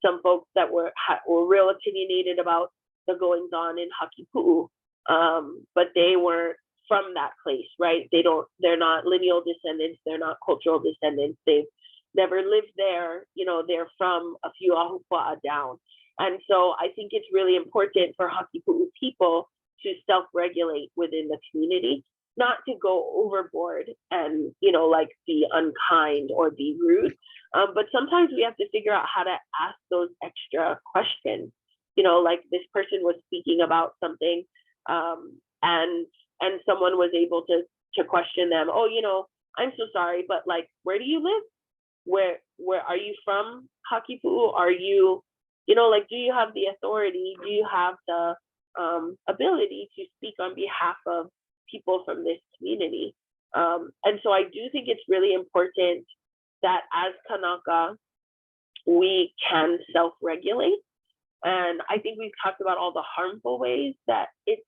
some folks that were real opinionated about the goings on in Hakipu'u, but they weren't from that place, right? They're not lineal descendants, they're not cultural descendants, they've never lived there, you know, they're from a few ahupua'a down. And so I think it's really important for Hakipu'u people to self-regulate within the community, not to go overboard and, you know, like be unkind or be rude. But sometimes we have to figure out how to ask those extra questions. You know, like this person was speaking about something and someone was able to question them. Oh, you know, I'm so sorry, but like, where do you live? Where are you from, Hakipu'u? Are you, you know, like, do you have the authority? Do you have the ability to speak on behalf of people from this community? And so I do think it's really important that as Kānaka, we can self-regulate. And I think we've talked about all the harmful ways that it's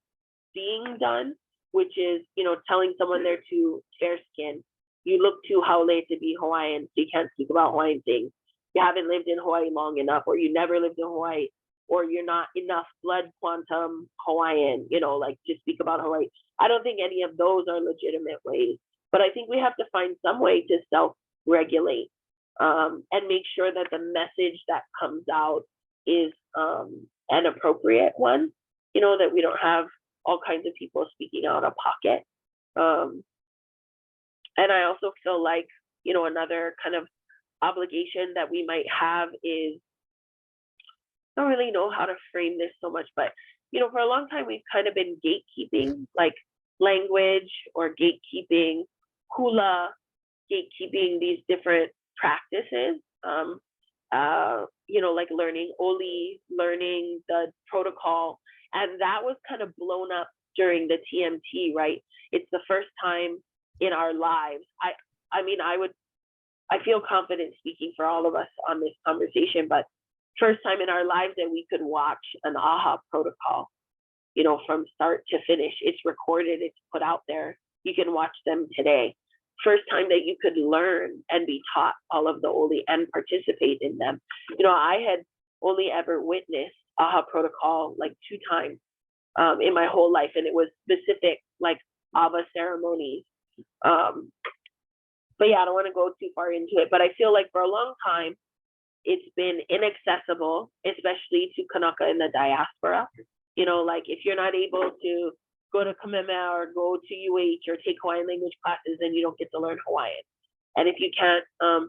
being done, which is, you know, telling someone they're too fair-skinned. You look too Haole to be Hawaiian, so you can't speak about Hawaiian things. You haven't lived in Hawaii long enough, or you never lived in Hawaii, or you're not enough blood quantum Hawaiian, you know, like to speak about Hawaii. I don't think any of those are legitimate ways, but I think we have to find some way to self-regulate and make sure that the message that comes out is an appropriate one, you know, that we don't have all kinds of people speaking out of pocket. And I also feel like, you know, another kind of obligation that we might have is, I don't really know how to frame this so much, but, you know, for a long time, we've kind of been gatekeeping, like language or gatekeeping, hula, gatekeeping these different practices, you know, like learning oli, learning the protocol. And that was kind of blown up during the TMT, right? It's the first time in our lives. I mean, I feel confident speaking for all of us on this conversation, but first time in our lives that we could watch an AHA protocol, you know, from start to finish. It's recorded, it's put out there. You can watch them today. First time that you could learn and be taught all of the oli and participate in them. You know, I had only ever witnessed AHA protocol like 2 times in my whole life, and it was specific like ABA ceremonies. But yeah, I don't want to go too far into it, but I feel like for a long time, it's been inaccessible, especially to Kānaka in the diaspora. You know, like if you're not able to go to Kamema or go to UH or take Hawaiian language classes, then you don't get to learn Hawaiian. And if you can't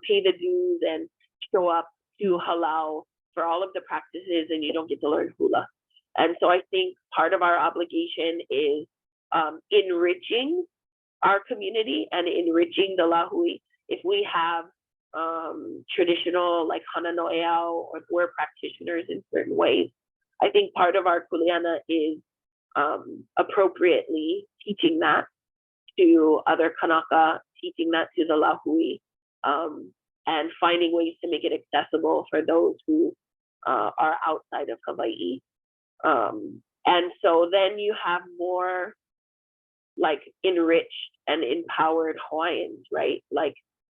pay the dues and show up to halau for all of the practices, then you don't get to learn hula. And so I think part of our obligation is enriching our community and enriching the Lāhui. If we have traditional like hana no eau, or if we're practitioners in certain ways, I think part of our kuleana is appropriately teaching that to other Kānaka, teaching that to the Lāhui, and finding ways to make it accessible for those who are outside of Hawaii. And so then you have more like enriched and empowered Hawaiians, right? Like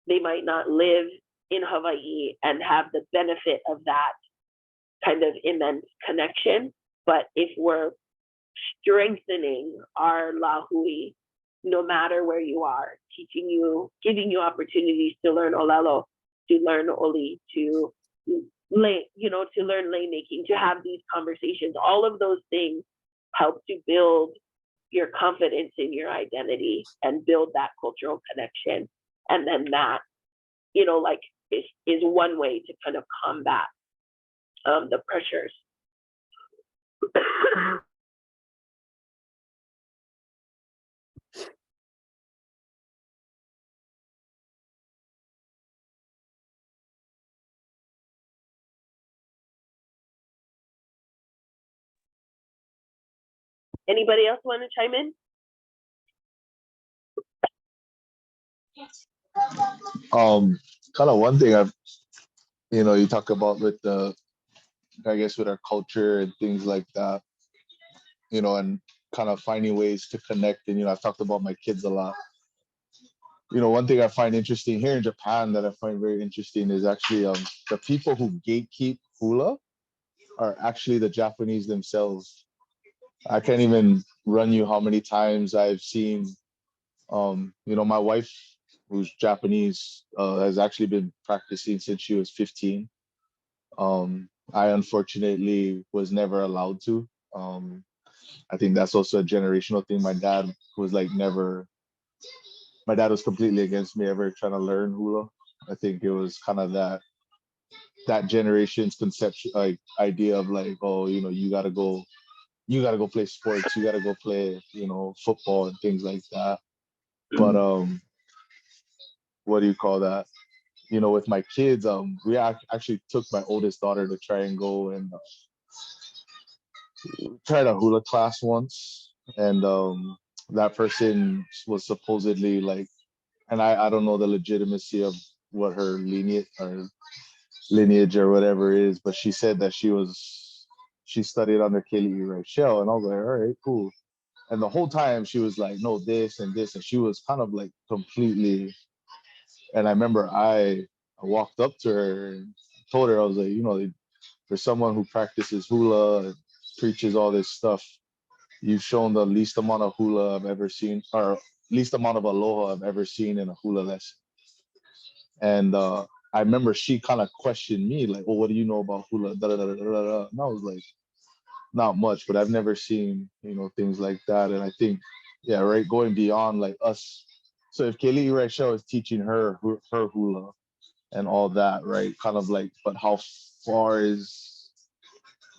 they might not live in Hawaii and have the benefit of that kind of immense connection. But if we're strengthening our Lāhui, no matter where you are, teaching you, giving you opportunities to learn olelo, to learn oli, to lay, you know, to learn lay making, to have these conversations, all of those things help to build your confidence in your identity and build that cultural connection. And then that, you know, like is one way to kind of combat the pressures. Anybody else want to chime in? Yes. Kind of one thing I've, you talk about with I guess with our culture and things like that, and kind of finding ways to connect. And, I've talked about my kids a lot. One thing I find interesting here in Japan that I find very interesting is actually the people who gatekeep hula are actually the Japanese themselves. I can't even run you how many times I've seen, my wife, who's Japanese, has actually been practicing since she was 15. I unfortunately was never allowed to. I think that's also a generational thing. My dad was completely against me ever trying to learn hula. I think it was kind of that generation's conception, like idea of like, oh, you gotta go play sports, you gotta go play, football and things like that. But what do you call that? With my kids, we actually took my oldest daughter to try and go and tried a hula class once, and that person was supposedly like, and I don't know the legitimacy of what her lineage or whatever is, but she said that she studied under Keli'i Rachel, and I was like, all right, cool. And the whole time she was like, no, this and this, and she was kind of like completely. And I remember I walked up to her and told her, I was like, for someone who practices hula and preaches all this stuff, you've shown the least amount of hula I've ever seen, or least amount of aloha I've ever seen in a hula lesson. And I remember she kind of questioned me, like, well, what do you know about hula? Da, da, da, da, da, da. And I was like, not much, but I've never seen, things like that. And I think, yeah, right, going beyond like us. So if Keli'i Rachel is teaching her hula and all that, right, kind of like, but how far is,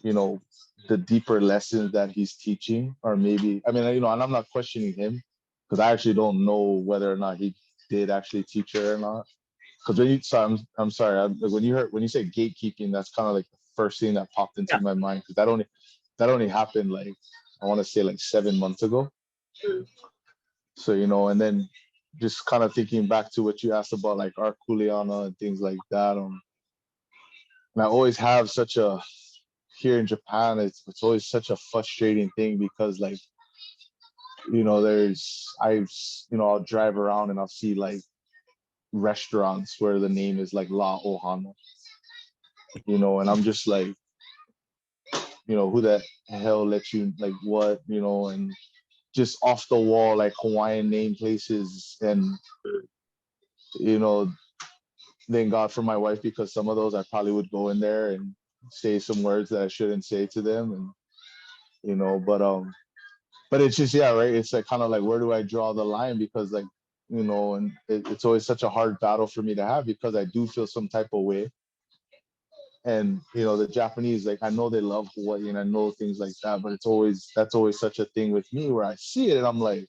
the deeper lessons that he's teaching, or maybe, I mean, and I'm not questioning him because I actually don't know whether or not he did actually teach her or not. Because I'm sorry, when you say gatekeeping, that's kind of like the first thing that popped into my mind, because that only happened like, I want to say like 7 months ago. So, and then just kind of thinking back to what you asked about like our kuleana and things like that. And I always have here in Japan, it's always such a frustrating thing because like, I'll drive around and I'll see like restaurants where the name is like La Ohana, and I'm just like, who the hell let you, like, what, and just off the wall like Hawaiian name places. And thank God for my wife, because some of those I probably would go in there and say some words that I shouldn't say to them. And but it's just, yeah, right, it's like kind of like, where do I draw the line? Because like, and it's always such a hard battle for me to have, because I do feel some type of way. And the Japanese, like, I know they love Hawaii and I know things like that, but that's always such a thing with me, where I see it and I'm like,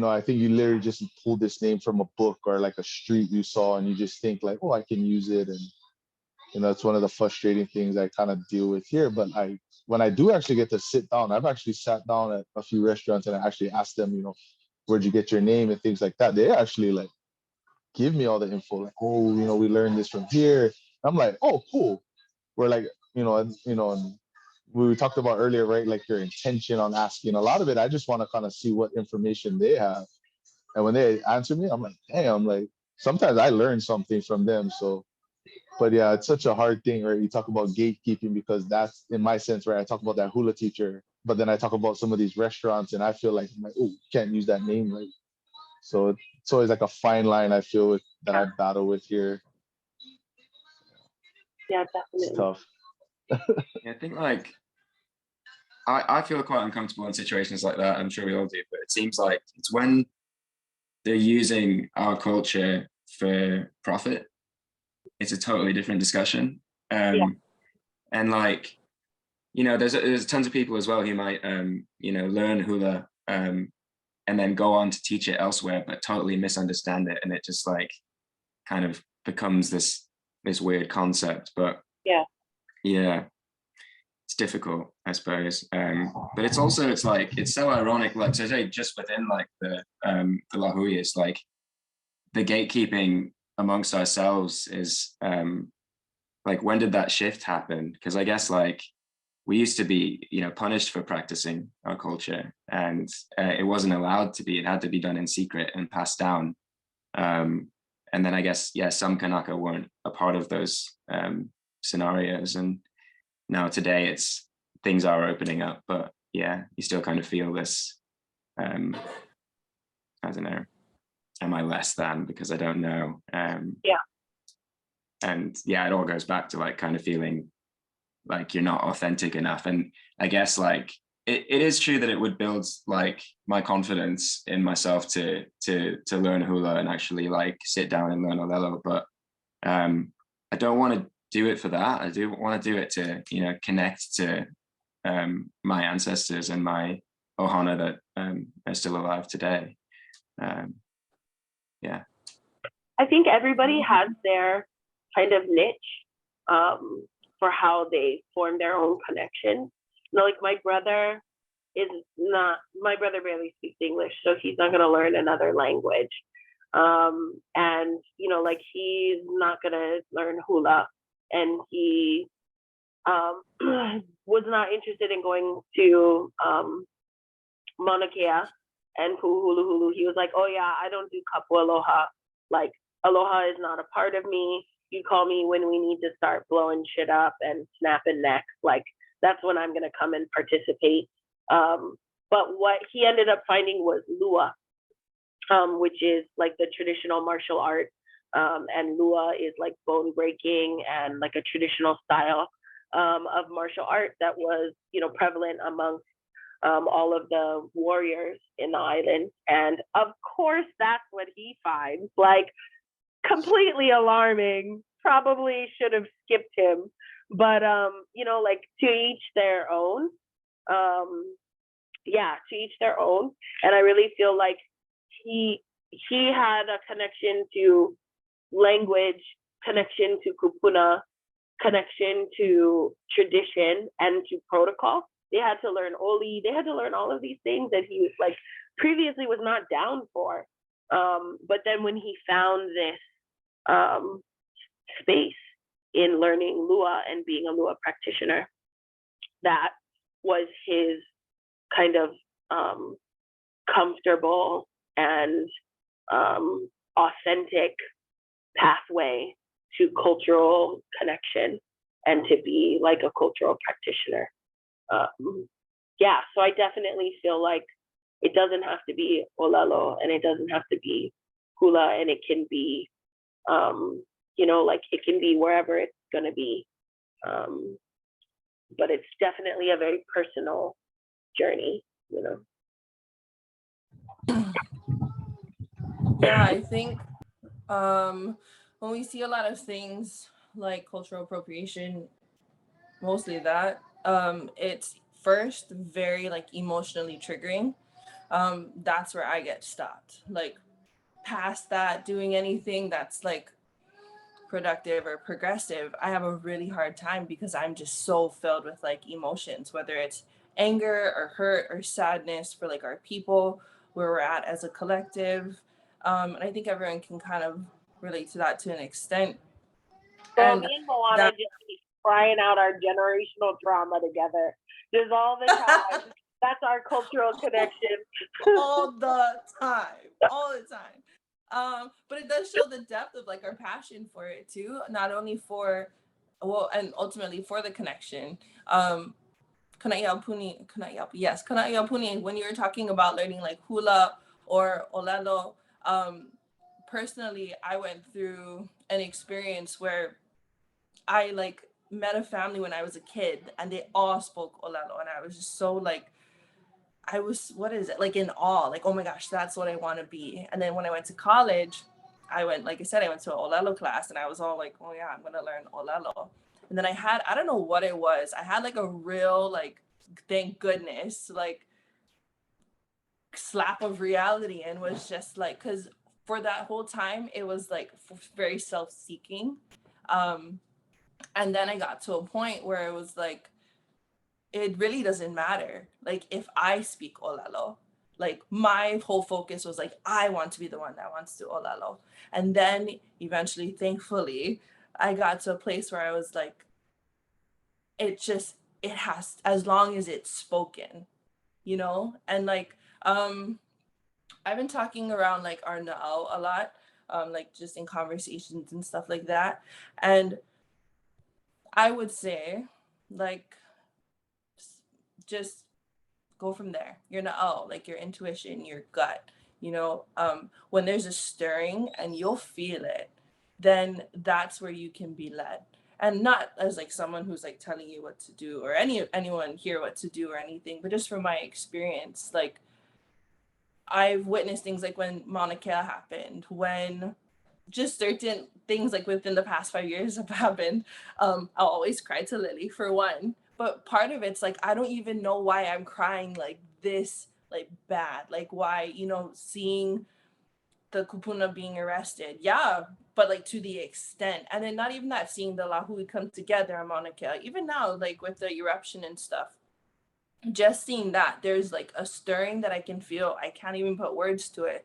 I think you literally just pulled this name from a book or like a street you saw, and you just think like, oh, I can use it. And it's one of the frustrating things I kind of deal with here. But when I do actually get to sit down, I've actually sat down at a few restaurants and I actually asked them, where'd you get your name and things like that. They actually like give me all the info, like, oh, we learned this from here. I'm like, oh, cool. We're like, and we talked about earlier, right? Like your intention on asking. A lot of it, I just want to kind of see what information they have. And when they answer me, I'm like, damn, like sometimes I learn something from them. So, but yeah, it's such a hard thing, right? You talk about gatekeeping, because that's in my sense, right? I talk about that hula teacher, but then I talk about some of these restaurants and I feel like, I'm like, oh, can't use that name. Like, so it's always like a fine line I feel with that I battle with here. Yeah, definitely. It's tough. Yeah, I think like I feel quite uncomfortable in situations like that. I'm sure we all do, but it seems like it's when they're using our culture for profit. It's a totally different discussion. And like, there's tons of people as well who might learn hula and then go on to teach it elsewhere, but totally misunderstand it, and it just like kind of becomes this weird concept. But yeah, it's difficult, I suppose. But it's also, it's like, it's so ironic, like, so say just within like the Lāhui, it's like the gatekeeping amongst ourselves is like, when did that shift happen? Because I guess like we used to be, you know, punished for practicing our culture, and it wasn't allowed to be. It had to be done in secret and passed down. And then I guess, yeah, some Kānaka weren't a part of those scenarios, and now today it's things are opening up, but yeah, you still kind of feel this. I don't know. Am I less than because I don't know? Yeah. And yeah, it all goes back to like kind of feeling like you're not authentic enough. And I guess like it is true that it would build like my confidence in myself to learn hula and actually like sit down and learn olelo. But I don't want to do it for that. I do want to do it to, you know, connect to my ancestors and my ohana that are still alive today. Yeah. I think everybody has their kind of niche for how they form their own connection. You know, like my brother barely speaks English, so he's not gonna learn another language. And you know, like he's not gonna learn hula, and he was not interested in going to Mauna Kea and Pu'uhulu Hulu. He was like, oh yeah, I don't do kapu aloha. Like aloha is not a part of me. You call me when we need to start blowing shit up and snapping necks. Like that's when I'm gonna come and participate. But what he ended up finding was lua, which is like the traditional martial art. And lua is like bone breaking and like a traditional style of martial art that was, you know, prevalent amongst all of the warriors in the island. And of course, that's what he finds. Like, completely alarming. Probably should have skipped him. But, you know, like, to each their own. Yeah, to each their own. And I really feel like he had a connection to language, connection to kupuna, connection to tradition and to protocol. They had to learn oli, they had to learn all of these things that he was like previously was not down for. But then when he found this space in learning lua and being a lua practitioner, that was his kind of comfortable and authentic pathway to cultural connection and to be like a cultural practitioner. Yeah, so I definitely feel like it doesn't have to be olelo and it doesn't have to be hula, and it can be, you know, like it can be wherever it's going to be. But it's definitely a very personal journey, you know. Yeah, I think when we see a lot of things like cultural appropriation, mostly that, it's first very like emotionally triggering. That's where I get stopped. Like past that, doing anything that's like productive or progressive, I have a really hard time because I'm just so filled with like emotions, whether it's anger or hurt or sadness for like our people, where we're at as a collective. And I think everyone can kind of relate to that to an extent. So And me and Moana that- just keep crying out our generational trauma together. Just all the time. That's our cultural connection. all the time. But it does show the depth of like our passion for it too, not only for, well, and ultimately for the connection. Yes, when you were talking about learning like hula or olelo, personally, I went through an experience where I like met a family when I was a kid and they all spoke olelo, and I was just so like, I was, what is it, like in awe, like, oh my gosh, that's what I want to be. And then when I went to college, I went to an olelo class, and I was all like, oh yeah, I'm going to learn olelo. And then I don't know what it was. I had like a real, like, thank goodness, like slap of reality, and was just like, because for that whole time, it was like very self-seeking. And then I got to a point where it was like, it really doesn't matter. Like if I speak olelo, like my whole focus was like, I want to be the one that wants to olelo. And then eventually, thankfully, I got to a place where I was like, it has, as long as it's spoken, you know? And like, I've been talking around like our na'au a lot, like just in conversations and stuff like that. And I would say, like, just go from there. Your na'au, like your intuition, your gut, you know, when there's a stirring and you'll feel it, then that's where you can be led. And not as like someone who's like telling you what to do or anyone here what to do or anything, but just from my experience, like I've witnessed things like when Mauna Kea happened, when just certain things like within the past 5 years have happened. I'll always cry to Lily for one, but part of it's like, I don't even know why I'm crying like this, like bad, like why, you know, seeing the kupuna being arrested. Yeah, but like to the extent, and then not even that, seeing the Lāhui come together on Mauna Kea, even now, like with the eruption and stuff, just seeing that, there's like a stirring that I can feel. I can't even put words to it,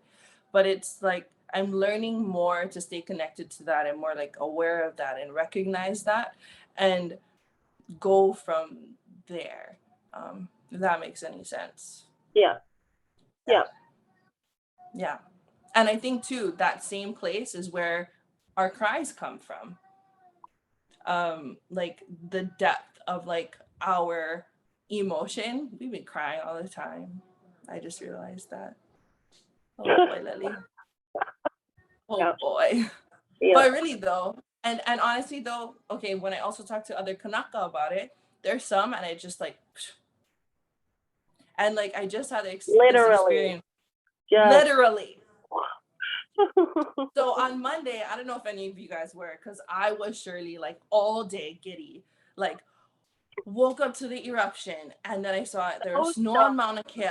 but it's like I'm learning more to stay connected to that and more like aware of that and recognize that and go from there. If that makes any sense. Yeah. Yeah. And I think too, that same place is where our cries come from. Like the depth of like our emotion. We've been crying all the time. I just realized that. Oh boy, Lily. Oh Yeah. boy. Yeah. But really though, and honestly though, okay, when I also talk to other Kānaka about it, there's some and I just like, and like I just had this experience. Just Literally. So on Monday, I don't know if any of you guys were, because I was surely like all day giddy, like woke up to the eruption, and then I saw there was snow on Mauna Kea,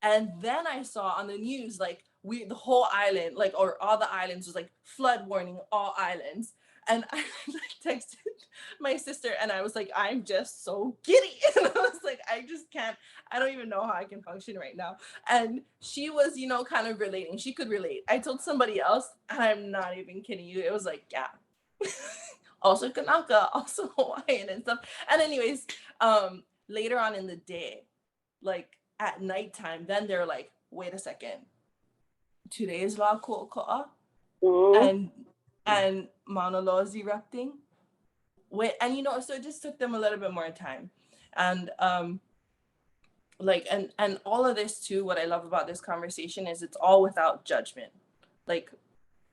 and then I saw on the news like the whole island, like, or all the islands was like flood warning, all islands. And I like texted my sister and I was like, I'm just so giddy. And I was like, I just can't, I don't even know how I can function right now. And she was, you know, kind of relating. She could relate. I told somebody else, and I'm not even kidding you. It was like, yeah. Also Kānaka, also Hawaiian and stuff. And anyways, later on in the day, like at nighttime, then they're like, wait a second. Today is La Ku'oko'a, and Mauna Loa is erupting. Wait, and you know, so it just took them a little bit more time. And like and all of this too, what I love about this conversation is it's all without judgment. Like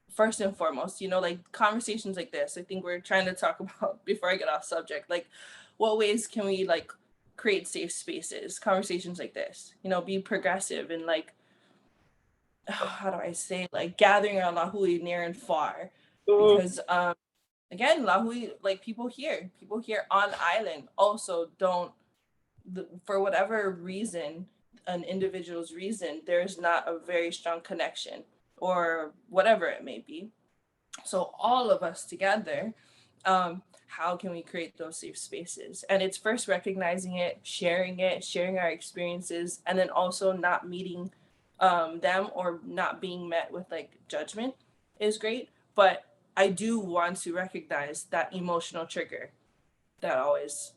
first and foremost, you know, like conversations like this, I think we're trying to talk about, before I get off subject, like what ways can we like create safe spaces, conversations like this, you know, be progressive and like, how do I say, like gathering around Lāhui near and far, because again, Lāhui, like people here on island also don't, for whatever reason, an individual's reason, there's not a very strong connection or whatever it may be. So all of us together, how can we create those safe spaces? And it's first recognizing it, sharing our experiences, and then also not meeting them or not being met with like judgment is great. But I do want to recognize that emotional trigger that always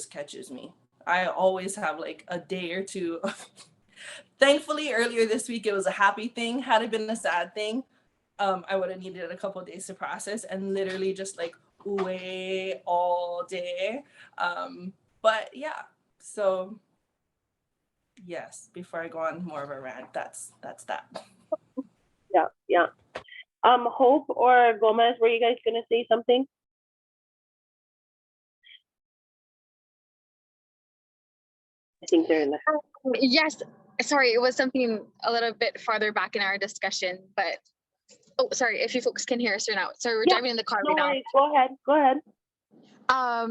catches me. I always have like a day or two of, thankfully earlier this week it was a happy thing. Had it been a sad thing, I would have needed a couple of days to process, and literally just like way all day. But yeah, so yes, before I go on more of a rant, that's that. Yeah. Hope or Gomez, were you guys gonna say something? I think they're in the. Yes, sorry, it was something a little bit farther back in our discussion, but oh, sorry, if you folks can hear us or not. Sorry, we're driving in the car No right worries. Go ahead. I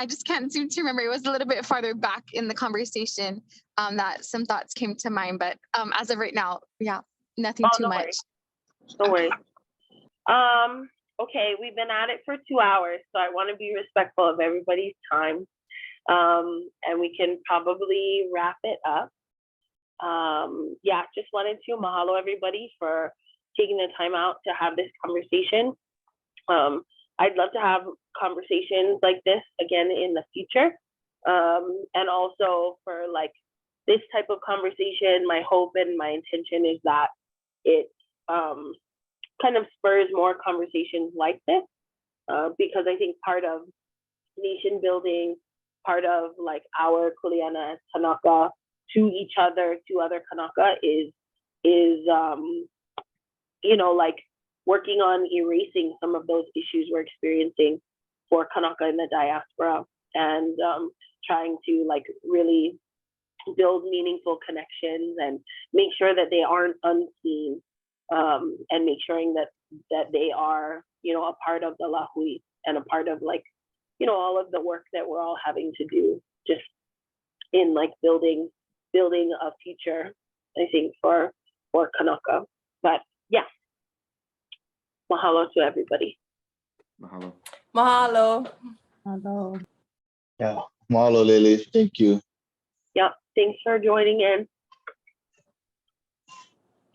just can't seem to remember. It was a little bit farther back in the conversation that some thoughts came to mind, but as of right now, yeah, nothing too no much. worries. No worries. Okay, we've been at it for 2 hours, so I want to be respectful of everybody's time. And we can probably wrap it up. yeah, just wanted to mahalo everybody for taking the time out to have this conversation. I'd love to have conversations like this again in the future. And also for like this type of conversation, my hope and my intention is that it kind of spurs more conversations like this, because I think part of nation building, part of like our kuleana as Kānaka to each other, to other Kānaka is you know, like working on erasing some of those issues we're experiencing for Kānaka in the diaspora, and trying to like really build meaningful connections and make sure that they aren't unseen, and make sure that they are, you know, a part of the Lāhui and a part of like, you know, all of the work that we're all having to do just in like building a future, I think, for Kānaka. But yeah, mahalo to everybody. Mahalo. Mahalo. Hello. Yeah. Mahalo, Lily. Thank you. Yeah, thanks for joining in.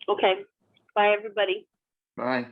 Okay, bye everybody. Bye.